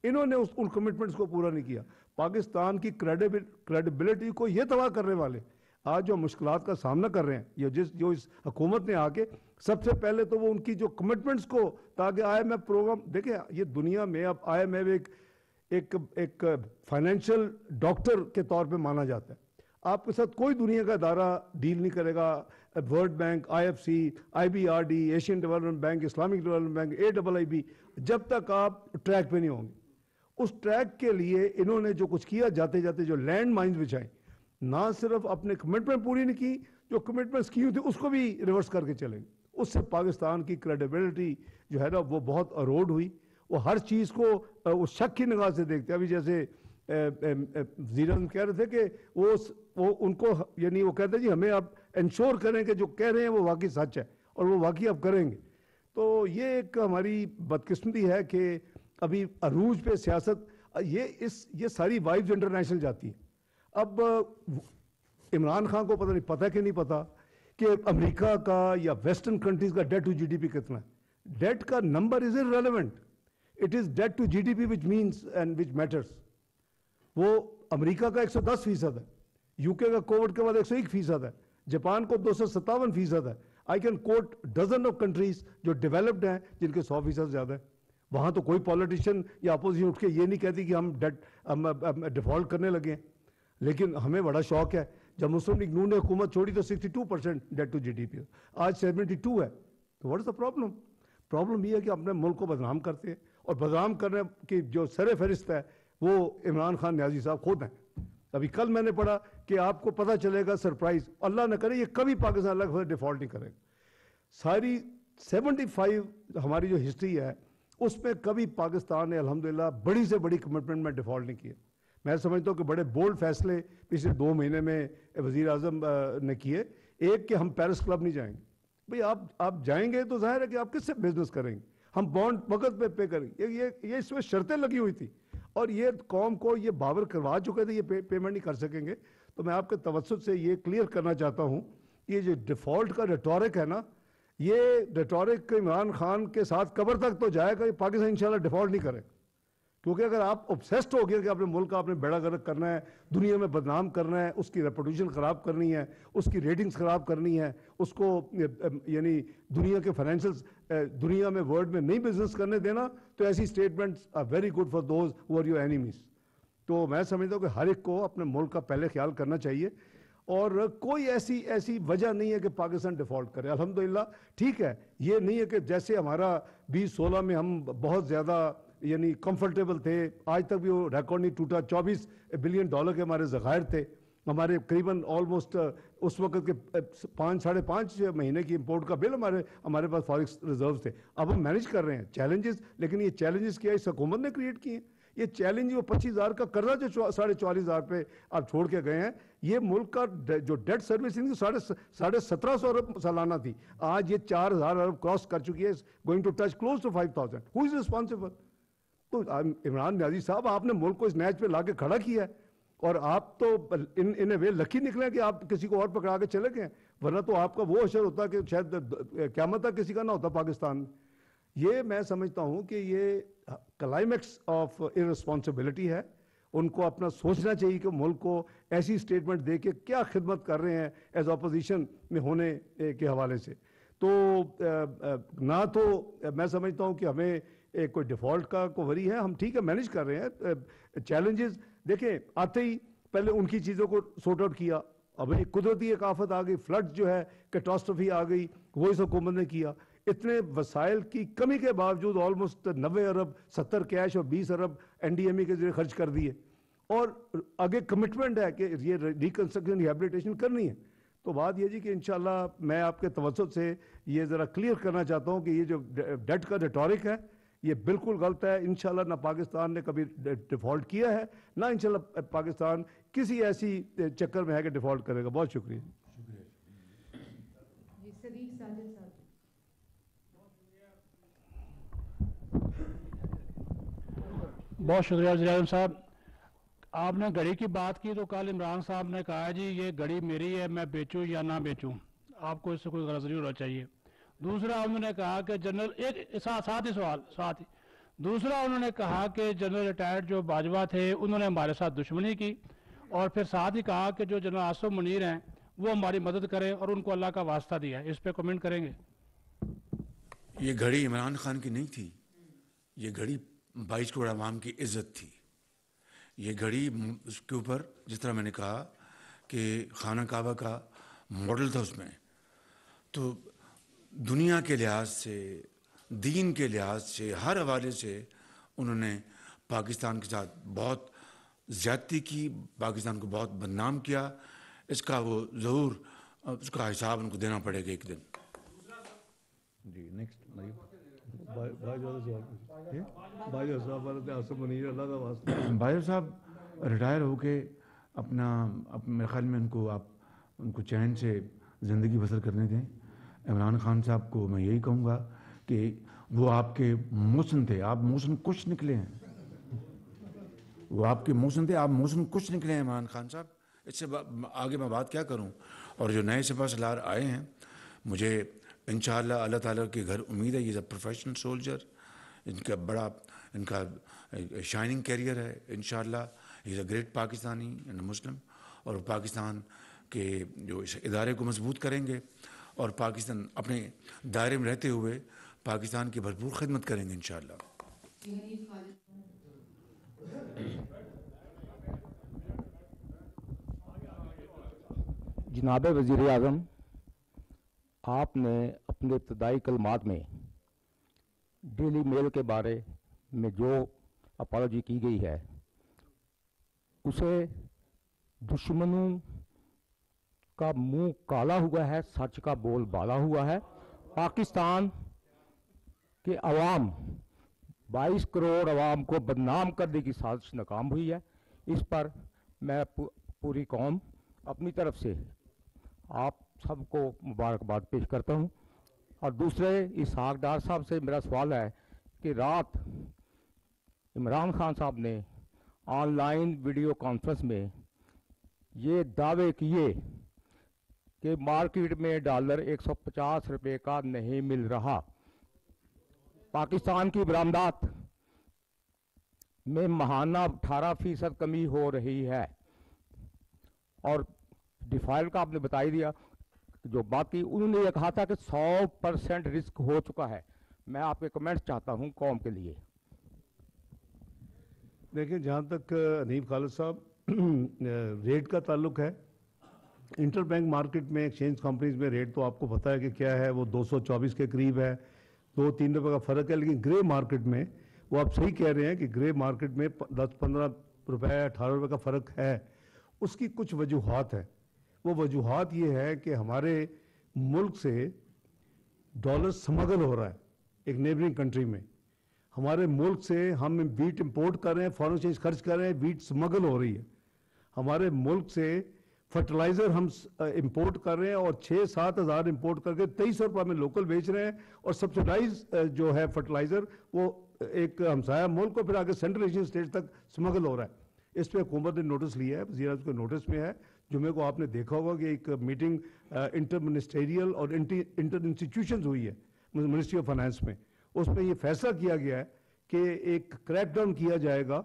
انہوں نے ان کمٹمنٹس کو پورا نہیں کیا. پاکستان کی کریڈیبلٹی کو یہ تباہ کرنے والے آج جو مشکلات کا سامنا کر رہے ہیں, جو اس حکومت نے آ کے سب سے پہلے تو وہ ان کی جو کمٹمنٹس کو, تاکہ IMF پروگرام دیکھیں, یہ دنیا میں اب IMF ایک فائنینشیل ڈاکٹر کے طور پہ مانا جاتا ہے. آپ کے ساتھ کوئی دنیا کا ادارہ ڈیل نہیں کرے گا, World Bank, IFC, IBRD, Asian Development Bank, Islamic Development Bank, AIIB, جب تک آپ ٹریک پہ نہیں ہوں گے. اس ٹریک کے لیے انہوں نے جو کچھ کیا, جاتے جاتے جو لینڈ مائنز بچھائیں, نہ صرف اپنے کمٹمنٹ پوری نہیں کی, جو کمٹمنٹس کی ہوئی تھی اس کو بھی ریورس کر کے چلیں. اس سے پاکستان کی کریڈیبلٹی جو ہے نا وہ بہت اروڈ ہوئی. وہ ہر چیز کو اس شک کی نگاہ سے دیکھتے ہیں. ابھی جیسے وزیر اعظم کہہ رہے تھے کہ وہ ان کو یعنی وہ کہتے ہیں جی ہمیں اب انشور کریں کہ جو کہہ رہے ہیں وہ واقعی سچ ہے, اور وہ واقعی اب کریں گے. تو یہ ایک ہماری بدقسمتی ہے کہ ابھی عروج پہ سیاست, یہ ساری وائبز انٹرنیشنل جاتی ہیں. اب عمران خان کو پتہ کہ نہیں پتا کہ امریکہ کا یا ویسٹرن کنٹریز کا ڈیٹ ٹو GDP کتنا ہے. ڈیٹ کا number is irrelevant. It is debt to GDP which means and which matters. وہ امریکہ کا 110% ہے, UK کا کووڈ کے بعد 101% ہے, جاپان کو 257% ہے. I can quote dozen of countries جو ڈیولپڈ ہیں جن کے 100% زیادہ ہے. وہاں تو کوئی پولیٹیشین یا اپوزیشن اٹھ کے یہ نہیں کہتی کہ ہم ڈیفالٹ کرنے لگے ہیں. لیکن ہمیں بڑا شوق ہے, جب مسلم لیگ نون نے حکومت چھوڑی تو 62% ڈیٹ ٹو GDP, آج 72 ہے. تو what is the problem? Problem یہ ہے کہ اپنے ملک کو بدنام کرتے ہیں, اور بدنام کرنے کی جو سر فہرست ہے وہ عمران خان نیازی صاحب خود ہیں. ابھی کل میں نے پڑھا کہ آپ کو پتہ چلے گا سرپرائز, اللہ نہ کرے یہ کبھی پاکستان اللہ ڈیفالٹ نہیں کرے گا. ساری 75 ہماری جو ہسٹری ہے اس میں کبھی پاکستان نے الحمدللہ بڑی سے بڑی کمٹمنٹ میں ڈیفالٹ نہیں کیا. میں سمجھتا ہوں کہ بڑے بولڈ فیصلے پچھلے 2 مہینے میں وزیر اعظم نے کیے. ایک کہ ہم پیرس کلب نہیں جائیں گے. بھئی آپ جائیں گے تو ظاہر ہے کہ آپ کس سے بزنس کریں گے؟ ہم بانڈ وقت پہ کریں گے. یہ اس میں شرطیں لگی ہوئی تھی, اور یہ قوم کو یہ باور کروا چکے تھے یہ پیمنٹ نہیں کر سکیں گے. تو میں آپ کے توسط سے یہ کلیئر کرنا چاہتا ہوں, یہ جو ڈیفالٹ کا ریٹورک ہے نا, یہ ریٹورک عمران خان کے ساتھ قبر تک تو جائے گا. پاکستان انشاءاللہ ڈیفالٹ نہیں کرے, کیونکہ اگر آپ obsessed ہو گئے کہ اپنے ملک کا آپ نے بیڑا گرک کرنا ہے, دنیا میں بدنام کرنا ہے, اس کی ریپوٹیشن خراب کرنی ہے, اس کی ریٹنگز خراب کرنی ہے, اس کو یعنی دنیا کے فائنینشلز دنیا میں ورلڈ میں نہیں بزنس کرنے دینا, تو ایسی statements are very good for those who are your enemies. تو میں سمجھتا ہوں کہ ہر ایک کو اپنے ملک کا پہلے خیال کرنا چاہیے, اور کوئی ایسی وجہ نہیں ہے کہ پاکستان ڈیفالٹ کرے. الحمدللہ ٹھیک ہے, یہ نہیں ہے کہ جیسے ہمارا 2016 میں ہم بہت زیادہ یعنی کمفرٹیبل تھے, آج تک بھی وہ ریکارڈ نہیں ٹوٹا. $24 بلین کے ہمارے ذخائر تھے, ہمارے قریباً آلموسٹ اس وقت کے 5-5.5 مہینے کی امپورٹ کا بل ہمارے پاس فارکس ریزروز تھے. اب ہم مینیج کر رہے ہیں چیلنجز, لیکن یہ چیلنجز کیا اس حکومت نے کریٹ کیے ہیں. یہ چیلنج وہ 25,000 کا قرضہ جو 44,000 پہ آپ چھوڑ کے گئے ہیں, یہ ملک کا جو ڈیٹ سروسنگ 1750 ارب سالانہ تھی, آج یہ 4,000 ارب کراس کر چکی ہے, going to touch close to 5,000. Who is responsible? تو عمران نیازی صاحب, آپ نے ملک کو اس نیچ پہ لا کے کھڑا کیا ہے, اور آپ تو ان اے وے لکی نکلے کہ آپ کسی کو اور پکڑا کے چلے گئے, ورنہ تو آپ کا وہ اشر ہوتا کہ شاید قیامت تک کسی کا نہ ہوتا پاکستان میں. یہ میں سمجھتا ہوں کہ یہ کلائمیکس آف ارسپانسبلٹی ہے. ان کو اپنا سوچنا چاہیے کہ ملک کو ایسی سٹیٹمنٹ دے کے کیا خدمت کر رہے ہیں ایز اپوزیشن میں ہونے کے حوالے سے. تو نہ تو میں سمجھتا ہوں کہ ہمیں کوئی ڈیفالٹ کا کوئی وری ہے. ہم ٹھیک ہے مینیج کر رہے ہیں. چیلنجز دیکھیں آتے ہی پہلے ان کی چیزوں کو سورٹ آؤٹ کیا. اب ایک قدرتی ایک آفت آ گئی, فلڈ جو ہے کیٹاسٹرفی آ گئی, وہ اس حکومت نے کیا. اتنے وسائل کی کمی کے باوجود آلموسٹ 90 ارب 70 کیش اور 20 ارب NDME کے ذریعے خرچ کر دیے, اور آگے کمٹمنٹ ہے کہ یہ ریکنسٹرکشن ریہیبلیٹیشن کرنی ہے. تو بات یہ جی کہ انشاءاللہ میں آپ کے توسط سے یہ ذرا کلیئر کرنا چاہتا ہوں کہ یہ جو ڈیٹ کا ریٹورک ہے یہ بالکل غلط ہے. انشاءاللہ نہ پاکستان نے کبھی ڈیفالٹ کیا ہے, نہ انشاءاللہ پاکستان کسی ایسی چکر میں ہے کہ ڈیفالٹ کرے گا. بہت شکریہ. بہت شکریہ وزیر اعظم صاحب. آپ نے گھڑی کی بات کی تو کل عمران صاحب نے کہا جی یہ گھڑی میری ہے, میں بیچوں یا نہ بیچوں, آپ کو اس سے کوئی غرض نہیں ہونا چاہیے. دوسرا انہوں نے کہا کہ جنرل ساتھ ہی دوسرا انہوں نے کہا کہ جنرل ریٹائرڈ جو باجوہ تھے انہوں نے ہمارے ساتھ دشمنی کی, اور پھر ساتھ ہی کہا کہ جو جنرل آصف منیر ہیں وہ ہماری مدد کریں اور ان کو اللہ کا واسطہ دیا. اس پہ کمنٹ کریں گے؟ یہ گھڑی عمران خان کی نہیں تھی, یہ گھڑی 22 کروڑ عوام کی عزت تھی. یہ گھڑی اس کے اوپر جس طرح میں نے کہا کہ خانہ کعبہ کا ماڈل تھا, اس میں تو دنیا کے لحاظ سے, دین کے لحاظ سے, ہر حوالے سے انہوں نے پاکستان کے ساتھ بہت زیادتی کی, پاکستان کو بہت بدنام کیا. اس کا وہ ضرور اس کا حساب ان کو دینا پڑے گا ایک دن. جی نیکسٹ بھائی صاحب ریٹائر ہو کے اپنا میرے خیال میں ان کو چین سے زندگی بسر کرنے دیں. عمران خان صاحب کو میں یہی کہوں گا کہ وہ آپ کے محسن تھے, آپ محسن کچھ نکلے ہیں. وہ آپ کے محسن تھے, آپ محسن کچھ نکلے ہیں عمران خان صاحب. اس سے آگے میں بات کیا کروں. اور جو نئے سپہ سالار آئے ہیں, مجھے انشاءاللہ اللہ تعالیٰ کے گھر امید ہے, یہ از اے پروفیشنل سولجر, ان کا شائننگ کیریئر ہے. انشاءاللہ he is a great Pakistani and Muslim, اور پاکستان کے جو اس ادارے کو مضبوط کریں گے, اور پاکستان اپنے دائرے میں رہتے ہوئے پاکستان کی بھرپور خدمت کریں گے انشاءاللہ. جناب وزیر اعظم, آپ نے اپنے ابتدائی کلمات میں ڈیلی میل کے بارے میں جو اپالوجی کی گئی ہے اسے دشمنوں کا منہ کالا ہوا ہے, سچ کا بول بالا ہوا ہے. پاکستان کے عوام 22 کروڑ عوام کو بدنام کرنے کی سازش ناکام ہوئی ہے. اس پر میں پوری قوم اپنی طرف سے آپ سب کو مبارکباد پیش کرتا ہوں. اور دوسرے اسحاق ڈار صاحب سے میرا سوال ہے کہ رات عمران خان صاحب نے آن لائن ویڈیو کانفرنس میں یہ دعوے کیے کہ مارکیٹ میں ڈالر 150 روپے کا نہیں مل رہا, پاکستان کی برآمدات میں ماہانہ 18% کمی ہو رہی ہے, اور ڈیفالٹ کا آپ نے بتائی دیا. جو بات کی انہوں نے یہ کہا تھا کہ 100% رسک ہو چکا ہے. میں آپ کے کمنٹس چاہتا ہوں قوم کے لیے. دیکھیں جہاں تک حنیف خالد صاحب ریٹ کا تعلق ہے, انٹر بینک مارکیٹ میں ایکسچینج کمپنیز میں ریٹ تو آپ کو پتہ ہے کہ کیا ہے, وہ 224 کے قریب ہے, 2-3 روپے کا فرق ہے. لیکن گرے مارکیٹ میں وہ آپ صحیح کہہ رہے ہیں کہ گرے مارکیٹ میں 10-15 روپے 18 روپے کا فرق ہے. اس کی کچھ وجوہات ہیں. وہ وجوہات یہ ہے کہ ہمارے ملک سے ڈالر سمگل ہو رہا ہے ایک نیبرنگ کنٹری میں. ہمارے ملک سے ہم ویٹ امپورٹ کر رہے ہیں, فارن ایکسچینج خرچ کر رہے ہیں, ویٹ سمگل ہو رہی ہے. ہمارے ملک سے فرٹیلائزر ہم امپورٹ کر رہے ہیں, اور 6-7 ہزار امپورٹ کر کے 2300 روپے میں لوکل بیچ رہے ہیں, اور سبسڈائز جو ہے فرٹیلائزر وہ ایک ہمسایہ ملک کو پھر آگے سینٹرل ایشین اسٹیٹ تک سمگل ہو رہا ہے. اس پہ حکومت نے نوٹس لیا ہے, وزیر اعظم کے نوٹس میں ہے. جمعے کو آپ نے دیکھا ہوگا کہ ایک میٹنگ انٹر منسٹریل اور انٹر انسٹیٹیوشنز ہوئی ہے منسٹری آف فائنانس میں. اس میں یہ فیصلہ کیا گیا ہے کہ ایک کریک ڈاؤن کیا جائے گا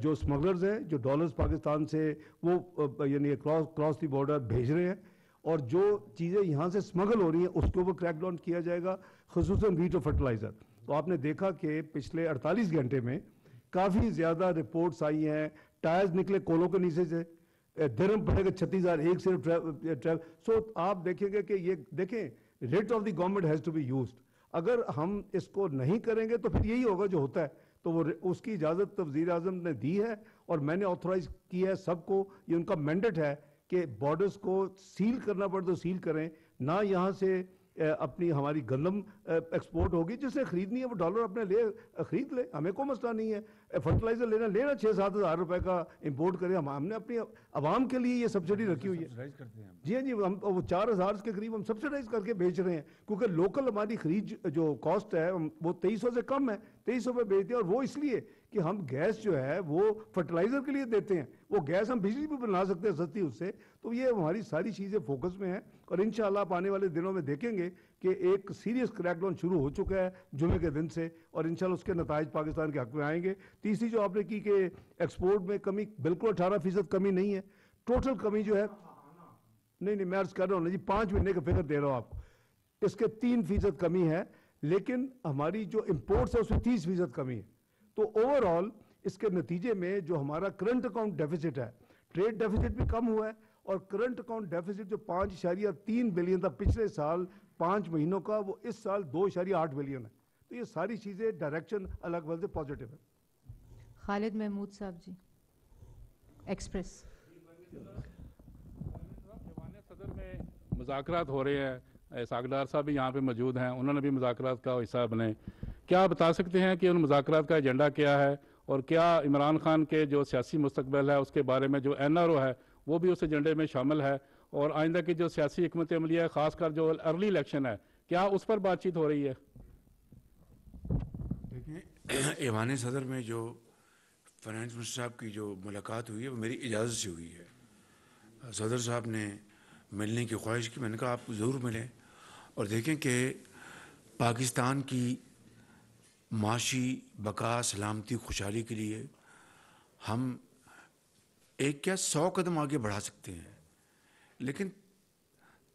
جو اسمگلرز ہیں جو ڈالرز پاکستان سے وہ یعنی کراس دی بارڈر بھیج رہے ہیں اور جو چیزیں یہاں سے اسمگل ہو رہی ہیں اس کے اوپر کریک ڈاؤن کیا جائے گا, خصوصاً ویٹ اور فرٹیلائزر. تو آپ نے دیکھا کہ پچھلے 48 گھنٹے میں کافی زیادہ رپورٹس آئی ہیں, ٹائرز نکلے کولوں کے نیچے سے, درہم پڑے گا 36,000 ایک صرف سو آپ دیکھیں گے کہ یہ دیکھیں rate of the government has to be used. اگر ہم اس کو نہیں کریں گے تو پھر یہی ہوگا جو ہوتا ہے. تو وہ اس کی اجازت وزیر اعظم نے دی ہے اور میں نے آتھورائز کی ہے سب کو, یہ ان کا مینڈیٹ ہے کہ بارڈرز کو سیل کرنا پڑے تو سیل کریں, نہ یہاں سے اپنی ہماری گندم ایکسپورٹ ہوگی, جس نے خریدنی ہے وہ ڈالر اپنے لے خرید لے, ہمیں کوئی مسئلہ نہیں ہے. فرٹیلائزر لینا 6-7 ہزار روپے کا امپورٹ کریں, ہم نے اپنی عوام کے لیے یہ سبسڈی رکھی ہوئی ہے. جی ہاں جی, ہم وہ 4,000 کے قریب ہم سبسڈائز کر کے بیچ رہے ہیں کیونکہ لوکل ہماری خرید جو کاسٹ ہے وہ 2300 سے کم ہے, 2300 پہ بیچتے ہیں. اور وہ اس لیے کہ ہم گیس جو ہے وہ فرٹیلائزر کے لیے دیتے ہیں, وہ گیس ہم بجلی بھی بنا سکتے ہیں سستی اس سے. تو یہ ہماری ساری چیزیں فوکس میں ہیں اور انشاءاللہ آپ آنے والے دنوں میں دیکھیں گے کہ ایک سیریس کریک ڈاؤن شروع ہو چکا ہے جمعے کے دن سے, اور انشاءاللہ اس کے نتائج پاکستان کے حق میں آئیں گے. تیسری جو آپ نے کی کہ ایکسپورٹ میں کمی, بالکل 18% کمی نہیں ہے, ٹوٹل کمی جو ہے نہیں میں عرض کر رہا ہوں نا جی, 5 مہینے کا فگر دے رہا ہوں آپ کو, اس کے 3% کمی ہے, لیکن ہماری جو امپورٹس ہے اس میں 30% کمی ہے. تو اوور آل اس کے نتیجے میں جو ہمارا کرنٹ اکاؤنٹ ڈیفیسٹ ہے, ٹریڈ ڈیفیسٹ بھی کم ہوا ہے, اور کرنٹ اکاؤنٹ ڈیفیسٹ جو 5.3 بلین تھا پچھلے سال 5 مہینوں کا, وہ اس سال 2.8 بلین ہے. تو یہ ساری چیزیں ڈائریکشن الگ وجہ سے پازیٹیو ہے. خالد محمود صاحب جی, ایکسپریس. ایوان صدر میں مذاکرات ہو رہے ہیں, ساگدار صاحب بھی یہاں پہ موجود ہیں, انہوں نے بھی مذاکرات کا حصہ بنے. کیا آپ بتا سکتے ہیں کہ ان مذاکرات کا ایجنڈا کیا ہے, اور کیا عمران خان کے جو سیاسی مستقبل ہے اس کے بارے میں جو NRO ہے وہ بھی اس ایجنڈے میں شامل ہے, اور آئندہ کی جو سیاسی حکمت عملی ہے خاص کر جو ارلی الیکشن ہے کیا اس پر بات چیت ہو رہی ہے؟ دیکھیں, ایوان صدر میں جو فائنانس منسٹر صاحب کی جو ملاقات ہوئی ہے وہ میری اجازت سے ہوئی ہے. صدر صاحب نے ملنے کی خواہش کی, میں نے کہا آپ ضرور ملیں اور دیکھیں کہ پاکستان کی معاشی بقا, سلامتی, خوشحالی کے لیے ہم ایک کیا 100 قدم آگے بڑھا سکتے ہیں, لیکن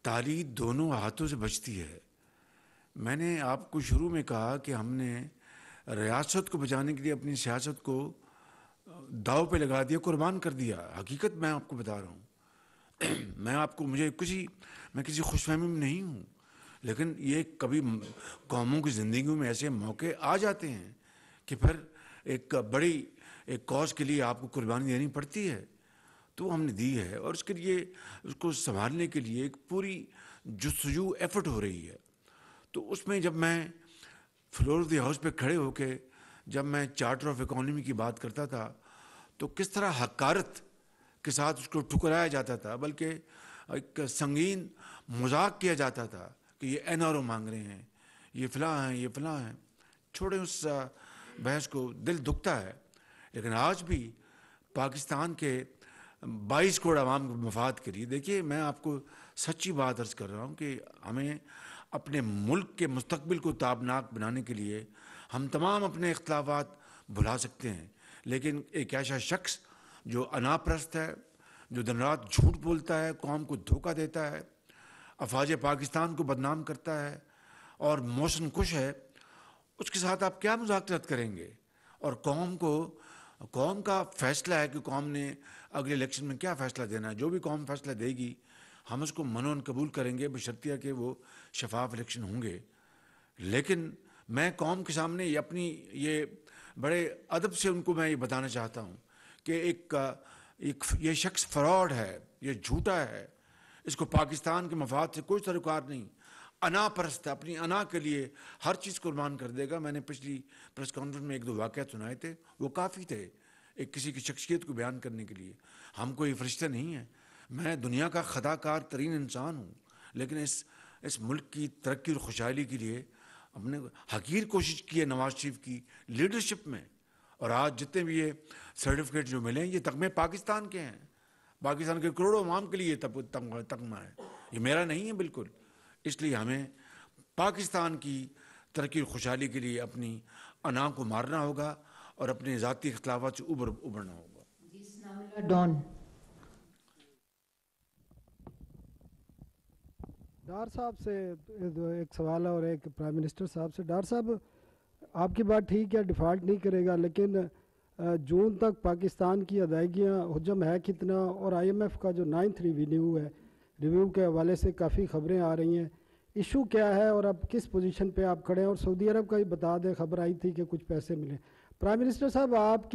تالی دونوں ہاتھوں سے بچتی ہے. میں نے آپ کو شروع میں کہا کہ ہم نے ریاست کو بچانے کے لیے اپنی سیاست کو داؤ پہ لگا دیا, قربان کر دیا. حقیقت میں آپ کو بتا رہا ہوں, میں آپ کو میں کسی خوش فہمی میں نہیں ہوں, لیکن یہ کبھی قوموں کی زندگیوں میں ایسے موقع آ جاتے ہیں کہ پھر ایک بڑی ایک کاز کے لیے آپ کو قربانی دینی پڑتی ہے. تو ہم نے دی ہے, اور اس کے لیے اس کو سنبھالنے کے لیے ایک پوری جستجو ایفرٹ ہو رہی ہے. تو اس میں جب میں فلور آف دی ہاؤس پہ کھڑے ہو کے جب میں چارٹر آف اکانومی کی بات کرتا تھا تو کس طرح حقارت کے ساتھ اس کو ٹھکرایا جاتا تھا, بلکہ ایک سنگین مذاق کیا جاتا تھا کہ یہ NRO مانگ رہے ہیں, یہ فلاں ہیں, یہ فلاں ہیں. چھوڑیں اس بحث کو, دل دکھتا ہے. لیکن آج بھی پاکستان کے 22 کروڑ عوام کے مفاد کے لیے, دیکھیے میں آپ کو سچی بات عرض کر رہا ہوں کہ ہمیں اپنے ملک کے مستقبل کو تابناک بنانے کے لیے ہم تمام اپنے اختلافات بھلا سکتے ہیں, لیکن ایک ایسا شخص جو انا پرست ہے, جو دن رات جھوٹ بولتا ہے, قوم کو دھوکہ دیتا ہے, افواج پاکستان کو بدنام کرتا ہے اور موشن کش ہے, اس کے ساتھ آپ کیا مذاکرات کریں گے؟ اور قوم کا فیصلہ ہے کہ قوم نے اگلے الیکشن میں کیا فیصلہ دینا ہے. جو بھی قوم فیصلہ دے گی ہم اس کو منون قبول کریں گے, بشرطیہ کہ وہ شفاف الیکشن ہوں گے. لیکن میں قوم کے سامنے یہ بڑے ادب سے ان کو میں یہ بتانا چاہتا ہوں کہ یہ شخص فراڈ ہے, یہ جھوٹا ہے, اس کو پاکستان کے مفاد سے کوئی تعلقات نہیں, انا پرست ہے, اپنی انا کے لیے ہر چیز قربان کر دے گا. میں نے پچھلی پریس کانفرنس میں 1-2 واقعات سنائے تھے, وہ کافی تھے ایک کسی کی شخصیت کو بیان کرنے کے لیے. ہم کوئی فرشتے نہیں ہیں, میں دنیا کا خطا کار ترین انسان ہوں, لیکن اس ملک کی ترقی اور خوشحالی کے لیے ہم نے حقیر کوشش کی ہے نواز شریف کی لیڈرشپ میں. اور آج جتنے بھی یہ سرٹیفکیٹ جو ملے ہیں یہ تمغے پاکستان کے ہیں, پاکستان کے کروڑوں عوام کے لیے یہ تمغہ ہے, یہ میرا نہیں ہے بالکل. اس لیے ہمیں پاکستان کی ترقی اور خوشحالی کے لیے اپنی انا کو مارنا ہوگا اور اپنے ذاتی اختلافات سے ابھرنا ہوگا. ڈان ڈار صاحب سے ایک سوال ہے اور ایک پرائم منسٹر صاحب سے. ڈار صاحب آپ کی بات ٹھیک ہے ڈیفالٹ نہیں کرے گا, لیکن جون تک پاکستان کی ادائیگیاں حجم ہے کتنا, اور آئی ایم ایف کا جو 9th ریویو ہے, ریویو کے حوالے سے کافی خبریں آ رہی ہیں, ایشو کیا ہے اور اب کس پوزیشن پہ آپ کھڑے ہیں؟ اور سعودی عرب کا ہی بتا دیں, خبر آئی تھی کہ کچھ پیسے ملے. پرائم منسٹر صاحب آپ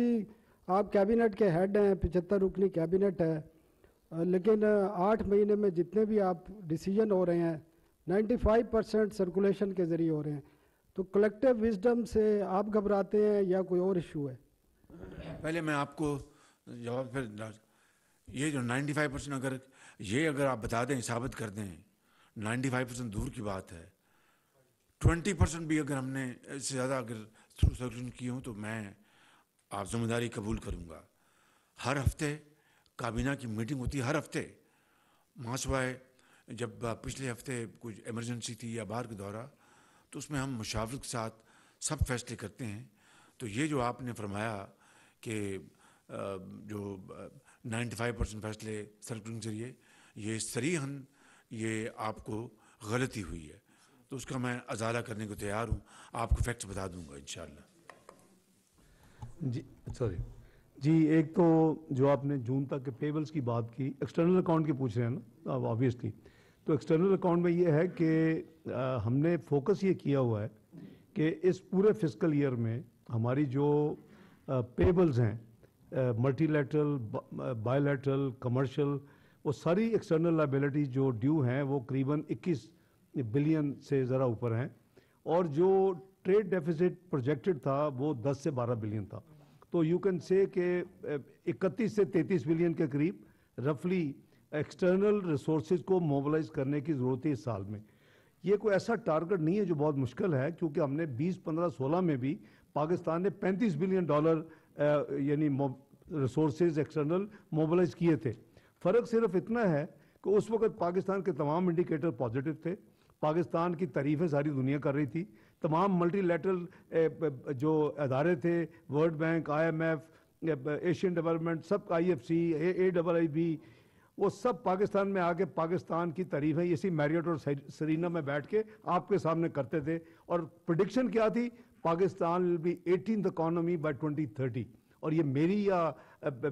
کیبنٹ کے ہیڈ ہیں, 75 رکنی کیبنٹ ہے, لیکن 8 مہینے میں جتنے بھی آپ ڈیسیجن ہو رہے ہیں 95% سرکولیشن کے ذریعے ہو رہے ہیں, تو کلیکٹیو وزڈم سے آپ گھبراتے ہیں یا کوئی اور ایشو ہے؟ پہلے میں آپ کو جواب پھر یہ جو 95% اگر آپ بتا دیں, ثابت کر دیں, 95% دور کی بات ہے, 20% بھی اگر ہم نے اس سے زیادہ اگر تھرو سرکولیشن کی ہوں تو میں آپ ذمہ داری قبول کروں گا. ہر ہفتے کابینہ کی میٹنگ ہوتی ہے, ہر ہفتے, ماسوائے جب پچھلے ہفتے کچھ ایمرجنسی تھی یا باہر کا دورہ, تو اس میں ہم مشاورت کے ساتھ سب فیصلے کرتے ہیں. تو یہ جو آپ نے فرمایا کہ جو 95% فیصلے سرکولیشن کے ذریعے, یہ صریحاً یہ آپ کو غلطی ہوئی ہے, تو اس کا میں ازالہ کرنے کو تیار ہوں, آپ کو فیکٹس بتا دوں گا انشاءاللہ. جی ایک تو جو آپ نے جون تک کے پیبلز کی بات کی, ایکسٹرنل اکاؤنٹ کی پوچھ رہے ہیں نا اب آبویسلی, تو ایکسٹرنل اکاؤنٹ میں یہ ہے کہ ہم نے فوکس یہ کیا ہوا ہے کہ اس پورے فسکل ایئر میں ہماری جو پیبلز ہیں, multi lateral, by lateral, commercial, وہ ساری ایکسٹرنل لائبلٹیز جو ڈیو ہیں وہ قریباً 21 بلین سے ذرا اوپر ہیں, اور جو ٹریڈ ڈیفیسٹ پروجیکٹڈ تھا وہ 10 سے 12 بلین تھا. تو یو کین سے کہ 31 سے 33 بلین کے قریب رفلی ایکسٹرنل ریسورسز کو موبلائز کرنے کی ضرورت ہے اس سال میں. یہ کوئی ایسا ٹارگٹ نہیں ہے جو بہت مشکل ہے, کیونکہ ہم نے 2015-16 میں بھی پاکستان نے $35 بلین یعنی ریسورسز ایکسٹرنل موبلائز کیے تھے. فرق صرف اتنا ہے کہ اس وقت پاکستان کے تمام انڈیکیٹر پازیٹیو تھے, پاکستان کی تعریفیں ساری دنیا کر رہی تھی, تمام ملٹی لیٹرل جو ادارے تھے, World Bank, I M F, Asian Development, سب آئی ایف سی, AAIB, وہ سب پاکستان میں آ کے پاکستان کی تعریفیں اسی میریٹ اور سرینا میں بیٹھ کے آپ کے سامنے کرتے تھے. اور پریڈکشن کیا تھی؟ Pakistan will be 18th economy by 2030. اور یہ میری یا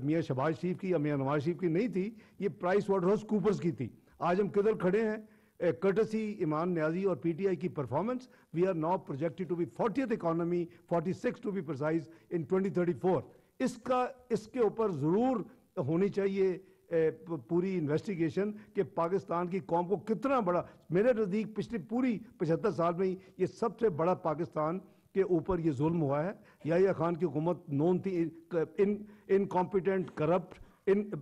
میاں شہباز شریف کی یا میاں نواز شریف کی نہیں تھی, یہ پرائس واٹر ہاؤس کوپرز کی تھی. آج ہم کدھر کھڑے ہیں؟ courtesy ایمان نیازی اور پی ٹی آئی کی performance, we are now projected to be 40th economy, 46 to be precise, in 2034. اس کے اوپر ضرور ہونی چاہیے پوری انویسٹیگیشن کہ پاکستان کی قوم کو کتنا بڑا, میرے نزدیک پچھلی پوری 75 سال میں یہ سب سے بڑا پاکستان کے اوپر یہ ظلم ہوا ہے. یحییٰ خان کی حکومت نون تھی, انکمپیٹنٹ, کرپٹ,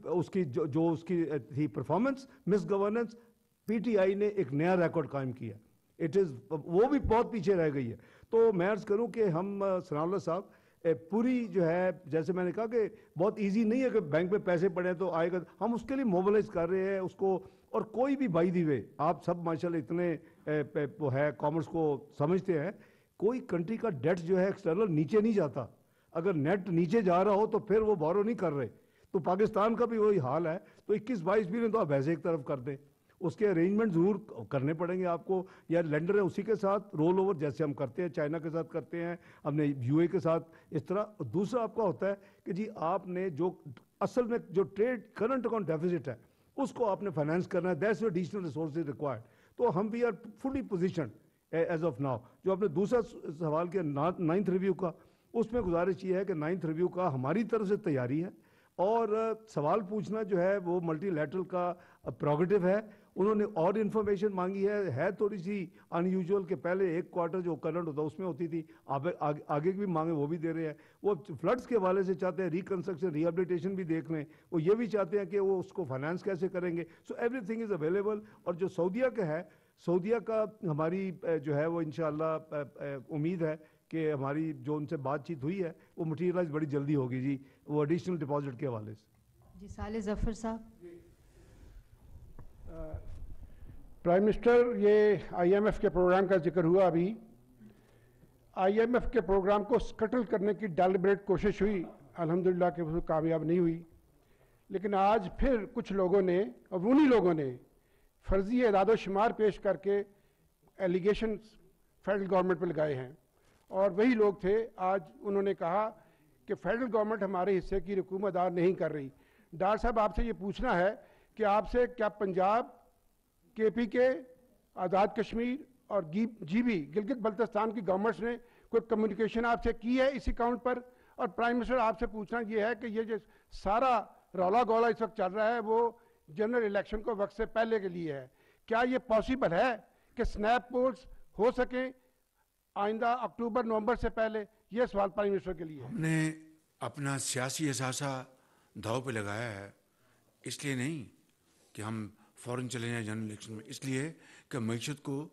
اس کی جو اس کی تھی performance, miss governance. P T I نے ایک نیا ریکارڈ قائم کیا, وہ بھی بہت پیچھے رہ گئی ہے. تو میں عرض کروں کہ ہم ثناء اللہ صاحب پوری جو ہے, جیسے میں نے کہا کہ بہت ایزی نہیں ہے کہ بینک میں پیسے پڑے تو آئے گا, ہم اس کے لیے موبلائز کر رہے ہیں اس کو. اور کوئی بھی بائی دی وے, آپ سب ماشاءاللہ اتنے وہ ہے کامرس کو سمجھتے ہیں, کوئی کنٹری کا ڈیٹ جو ہے ایکسٹرنل نیچے نہیں جاتا. اگر نیٹ نیچے جا رہا ہو تو پھر وہ بورو نہیں کر رہے. تو پاکستان کا بھی وہی حال ہے. تو 21-22 بلین تو آپ ویسے ایک طرف کر دیں, اس کے ارینجمنٹ ضرور کرنے پڑیں گے آپ کو, یا لینڈر ہے اسی کے ساتھ رول اوور جیسے ہم کرتے ہیں, چائنا کے ساتھ کرتے ہیں, ہم نے UAE کے ساتھ اس طرح. دوسرا آپ کا ہوتا ہے کہ جی آپ نے جو اصل میں جو ٹریڈ کرنٹ اکاؤنٹ ڈیفیسٹ ہے اس کو آپ نے فائنینس کرنا ہے, دیٹس ایڈیشنل ریسورسز ریکوائرڈ. تو ہم بھی are fully positioned as of now. جو آپ نے دوسرا سوال کیا 9th ریویو کا, اس میں گزارش یہ ہے کہ 9th ریویو کا ہماری طرف سے تیاری ہے, اور سوال پوچھنا جو ہے وہ ملٹی لیٹرل کا پروگیٹو ہے. انہوں نے اور انفارمیشن مانگی ہے تھوڑی سی ان یوزول کہ پہلے ایک کوارٹر جو کرنٹ ہوتا اس میں ہوتی تھی, آگے بھی مانگے وہ بھی دے رہے ہیں. وہ فلڈز کے حوالے سے چاہتے ہیں ریکنسٹرکشن ریہیبلیٹیشن بھی دیکھ لیں, وہ یہ بھی چاہتے ہیں کہ وہ اس کو فائنانس کیسے کریں گے. So every thing is available. اور جو سعودیہ کا ہے, سعودیہ کا ہماری جو ہے وہ انشاءاللہ امید ہے کہ ہماری جو ان سے بات چیت ہوئی ہے وہ مٹیریلائز بڑی جلدی ہوگی جی, وہ ایڈیشنل ڈپازٹ کے حوالے سے. جی صالح ظفر صاحب. پرائم منسٹر, یہ IMF کے پروگرام کا ذکر ہوا ابھی, IMF کے پروگرام کو سکٹل کرنے کی ڈیلیبریٹ کوشش ہوئی، الحمدللہ کہ وہ کامیاب نہیں ہوئی، لیکن آج پھر کچھ لوگوں نے اور انہی لوگوں نے فرضی اعداد و شمار پیش کر کے ایلیگیشن فیڈرل گورنمنٹ پہ لگائے ہیں، اور وہی لوگ تھے آج انہوں نے کہا کہ فیڈرل گورنمنٹ ہمارے حصے کی رقوم ادا نہیں کر رہی۔ ڈار صاحب آپ سے یہ پوچھنا ہے کہ آپ سے کیا پنجاب، KPK، آزاد کشمیر اور GB گلگت بلتستان کی گورنمنٹس نے کوئی کمیونیکیشن آپ سے کی ہے اس اکاؤنٹ پر؟ اور پرائم منسٹر آپ سے پوچھنا یہ ہے کہ یہ جو سارا رولا گولا اس وقت چل رہا ہے وہ جنرل الیکشن کو وقت سے پہلے کے لیے ہے، کیا یہ پاسبل ہے کہ سنیپ پولز ہو سکیں آئندہ اکتوبر نومبر سے پہلے؟ یہ سوال پرائم منسٹر کے لیے ہے۔ ہم نے اپنا سیاسی اثاثہ داؤ پہ لگایا ہے، اس لیے نہیں کہ ہم فوراً چلے جائیں جنرل الیکشن میں، اس لیے کہ معیشت کو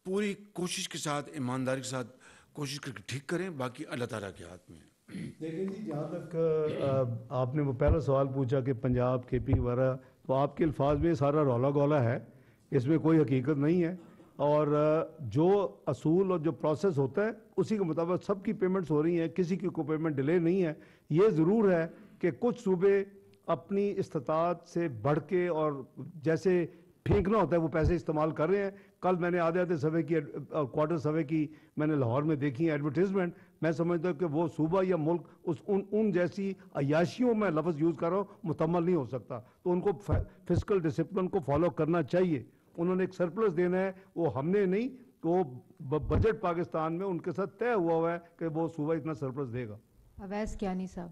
پوری کوشش کے ساتھ، ایمانداری کے ساتھ کوشش کر کے ٹھیک کریں، باقی اللہ تعالیٰ کے ہاتھ میں ہے۔ دیکھیں جی، جہاں تک آپ نے وہ پہلا سوال پوچھا کہ پنجاب KP وغیرہ، تو آپ کے الفاظ میں سارا رولا گولا ہے، اس میں کوئی حقیقت نہیں ہے، اور جو اصول اور جو پروسیس ہوتا ہے اسی کے مطابق سب کی پیمنٹس ہو رہی ہیں، کسی کی کوئی پیمنٹ ڈیلے نہیں ہے۔ یہ ضرور ہے کہ کچھ صوبے اپنی استطاعت سے بڑھ کے اور جیسے پھینکنا ہوتا ہے وہ پیسے استعمال کر رہے ہیں۔ کل میں نے آدھے سوے کی کوارٹر سوے کی میں نے لاہور میں دیکھی ایڈورٹیزمنٹ، میں سمجھتا ہوں کہ وہ صوبہ یا ملک ان جیسی عیاشیوں میں لفظ یوز کر رہا ہوں مکمل نہیں ہو سکتا، تو ان کو فسکل ڈسپلن کو فالو کرنا چاہیے۔ انہوں نے ایک سرپلس دینا ہے، وہ ہم نے نہیں، وہ بجٹ پاکستان میں ان کے ساتھ طے ہوا ہے کہ وہ صوبہ اتنا سرپلس دے گا۔ اویس کیانی صاحب۔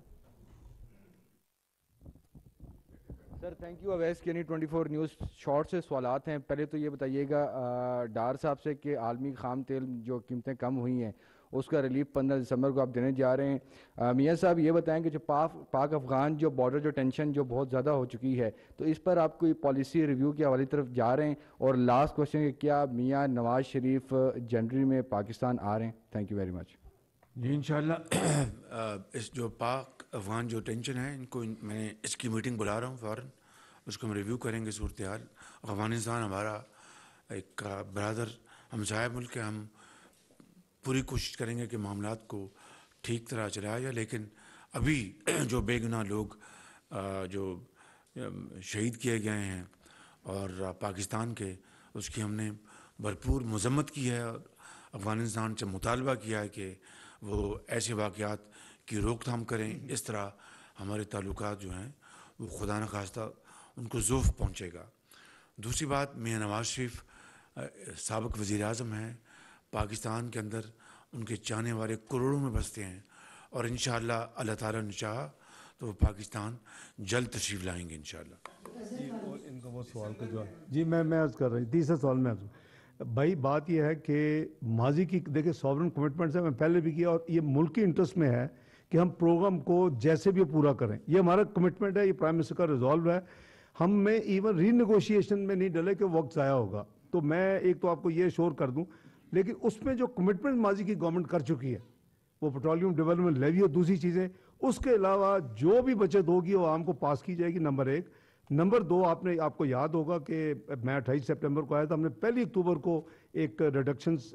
Sir thank you. Awais Kiani 24 news. Short سے سوالات ہیں، پہلے تو یہ بتائیے گا ڈار صاحب سے کہ عالمی خام تیل جو قیمتیں کم ہوئی ہیں اس کا ریلیف 15 دسمبر کو آپ دینے جا رہے ہیں۔ میاں صاحب یہ بتائیں کہ جو پاک افغان جو بارڈر جو ٹینشن جو بہت زیادہ ہو چکی ہے، تو اس پر آپ کوئی پالیسی ریویو کے حوالے طرف جا رہے ہیں؟ اور لاسٹ کوشچن کہ کیا میاں نواز شریف جنوری میں پاکستان آ رہے ہیں؟ Thank you very much. جی انشاءاللہ اس جو پاک افغان جو ٹینشن ہے ان کو میں نے اس کی میٹنگ بلا رہا ہوں فوراً، اس کو ہم ریویو کریں گے صورتحال۔ افغانستان ہمارا ایک برادر ہمسایہ ملک ہے، ہم پوری کوشش کریں گے کہ معاملات کو ٹھیک طرح چلایا جائے، لیکن ابھی جو بے گناہ لوگ جو شہید کیے گئے ہیں اور پاکستان کے، اس کی ہم نے بھرپور مذمت کی ہے اور افغانستان سے مطالبہ کیا ہے کہ وہ ایسے واقعات کی روک تھام کریں۔ اس طرح ہمارے تعلقات جو ہیں وہ خدا نخواستہ ان کو ضعف پہنچے گا۔ دوسری بات، میاں نواز شریف سابق وزیر اعظم ہیں، پاکستان کے اندر ان کے چاہنے والے کروڑوں میں بستے ہیں، اور انشاءاللہ اللہ تعالیٰ نے چاہا تو وہ پاکستان جلد تشریف لائیں گے انشاءاللہ۔ ان کا وہ سوال کا جواب جی میں عرض کر رہا ہوں، تیسرا سوال میں عرض بھائی بات یہ ہے کہ ماضی کی دیکھیں سوورن کمٹمنٹس ہیں، میں پہلے بھی کیا، اور یہ ملک کی انٹرسٹ میں ہے کہ ہم پروگرام کو جیسے بھی پورا کریں، یہ ہمارا کمٹمنٹ ہے، یہ پرائم منسٹر کا ریزالو ہے۔ ہم میں ایون ری نیگوشیشن میں نہیں ڈلے کہ وقت ضائع ہوگا، تو میں ایک تو آپ کو یہ شور کر دوں، لیکن اس میں جو کمٹمنٹ ماضی کی گورنمنٹ کر چکی ہے وہ پیٹرولیم ڈیولپمنٹ لیوی اور دوسری چیزیں، اس کے علاوہ جو بھی بچت ہوگی وہ عوام کو پاس کی جائے گی، نمبر ایک۔ نمبر دو، آپ کو یاد ہوگا کہ میں 28 سپٹمبر کو آیا تھا، ہم نے 1 اکتوبر کو ایک ریڈکشنز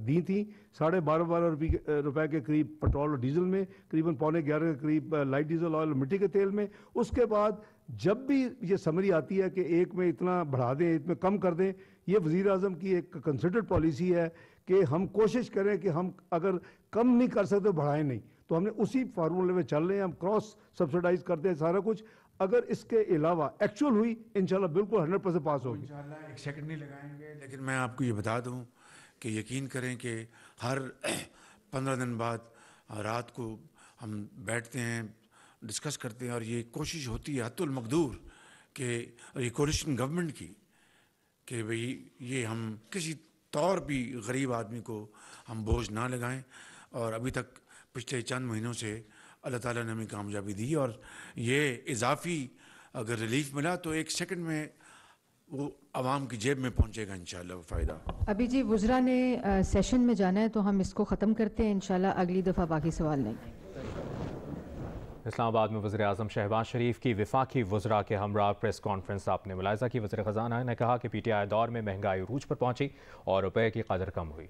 دی تھیں، 12.5 روپے کے قریب پیٹرول اور ڈیزل میں، قریباً 11.25 کے قریب لائٹ ڈیزل آئل اور مٹی کے تیل میں۔ اس کے بعد جب بھی یہ سمری آتی ہے کہ ایک میں اتنا بڑھا دیں، ایک میں کم کر دیں، یہ وزیر اعظم کی ایک کنسیڈرڈ پالیسی ہے کہ ہم کوشش کریں کہ ہم اگر کم نہیں کر سکتے بڑھائیں نہیں، تو ہم نے اسی فارمولے میں چل رہے ہیں، ہم کراس سبسیڈائز کرتے ہیں سارا کچھ۔ اگر اس کے علاوہ ایکچوئل ہوئی انشاءاللہ بالکل 100% پاس ہوگی۔ انشاءاللہ ایک سیکنڈ نہیں لگائیں گے، لیکن میں آپ کو یہ بتا دوں کہ یقین کریں کہ ہر 15 دن بعد رات کو ہم بیٹھتے ہیں، ڈسکس کرتے ہیں، اور یہ کوشش ہوتی ہے حتی المقدور کہ یہ کولیشن گورنمنٹ کی کہ بھئی یہ ہم کسی طور بھی غریب آدمی کو ہم بوجھ نہ لگائیں، اور ابھی تک پچھلے چند مہینوں سے اللہ تعالیٰ نے ہمیں کامیابی دی، اور یہ اضافی اگر ریلیف ملا تو 1 سیکنڈ میں وہ عوام کی جیب میں پہنچے گا انشاءاللہ وہ فائدہ۔ ابھی جی وزراء نے سیشن میں جانا ہے تو ہم اس کو ختم کرتے ہیں، انشاءاللہ اگلی دفعہ باقی سوال نہیں۔ اسلام آباد میں وزیر اعظم شہباز شریف کی وفاقی وزراء کے ہمراہ پریس کانفرنس آپ نے ملاحظہ کی۔ وزیر خزانہ نے کہا کہ PTI دور میں مہنگائی عروج پر پہنچی اور روپے کی قدر کم ہوئی۔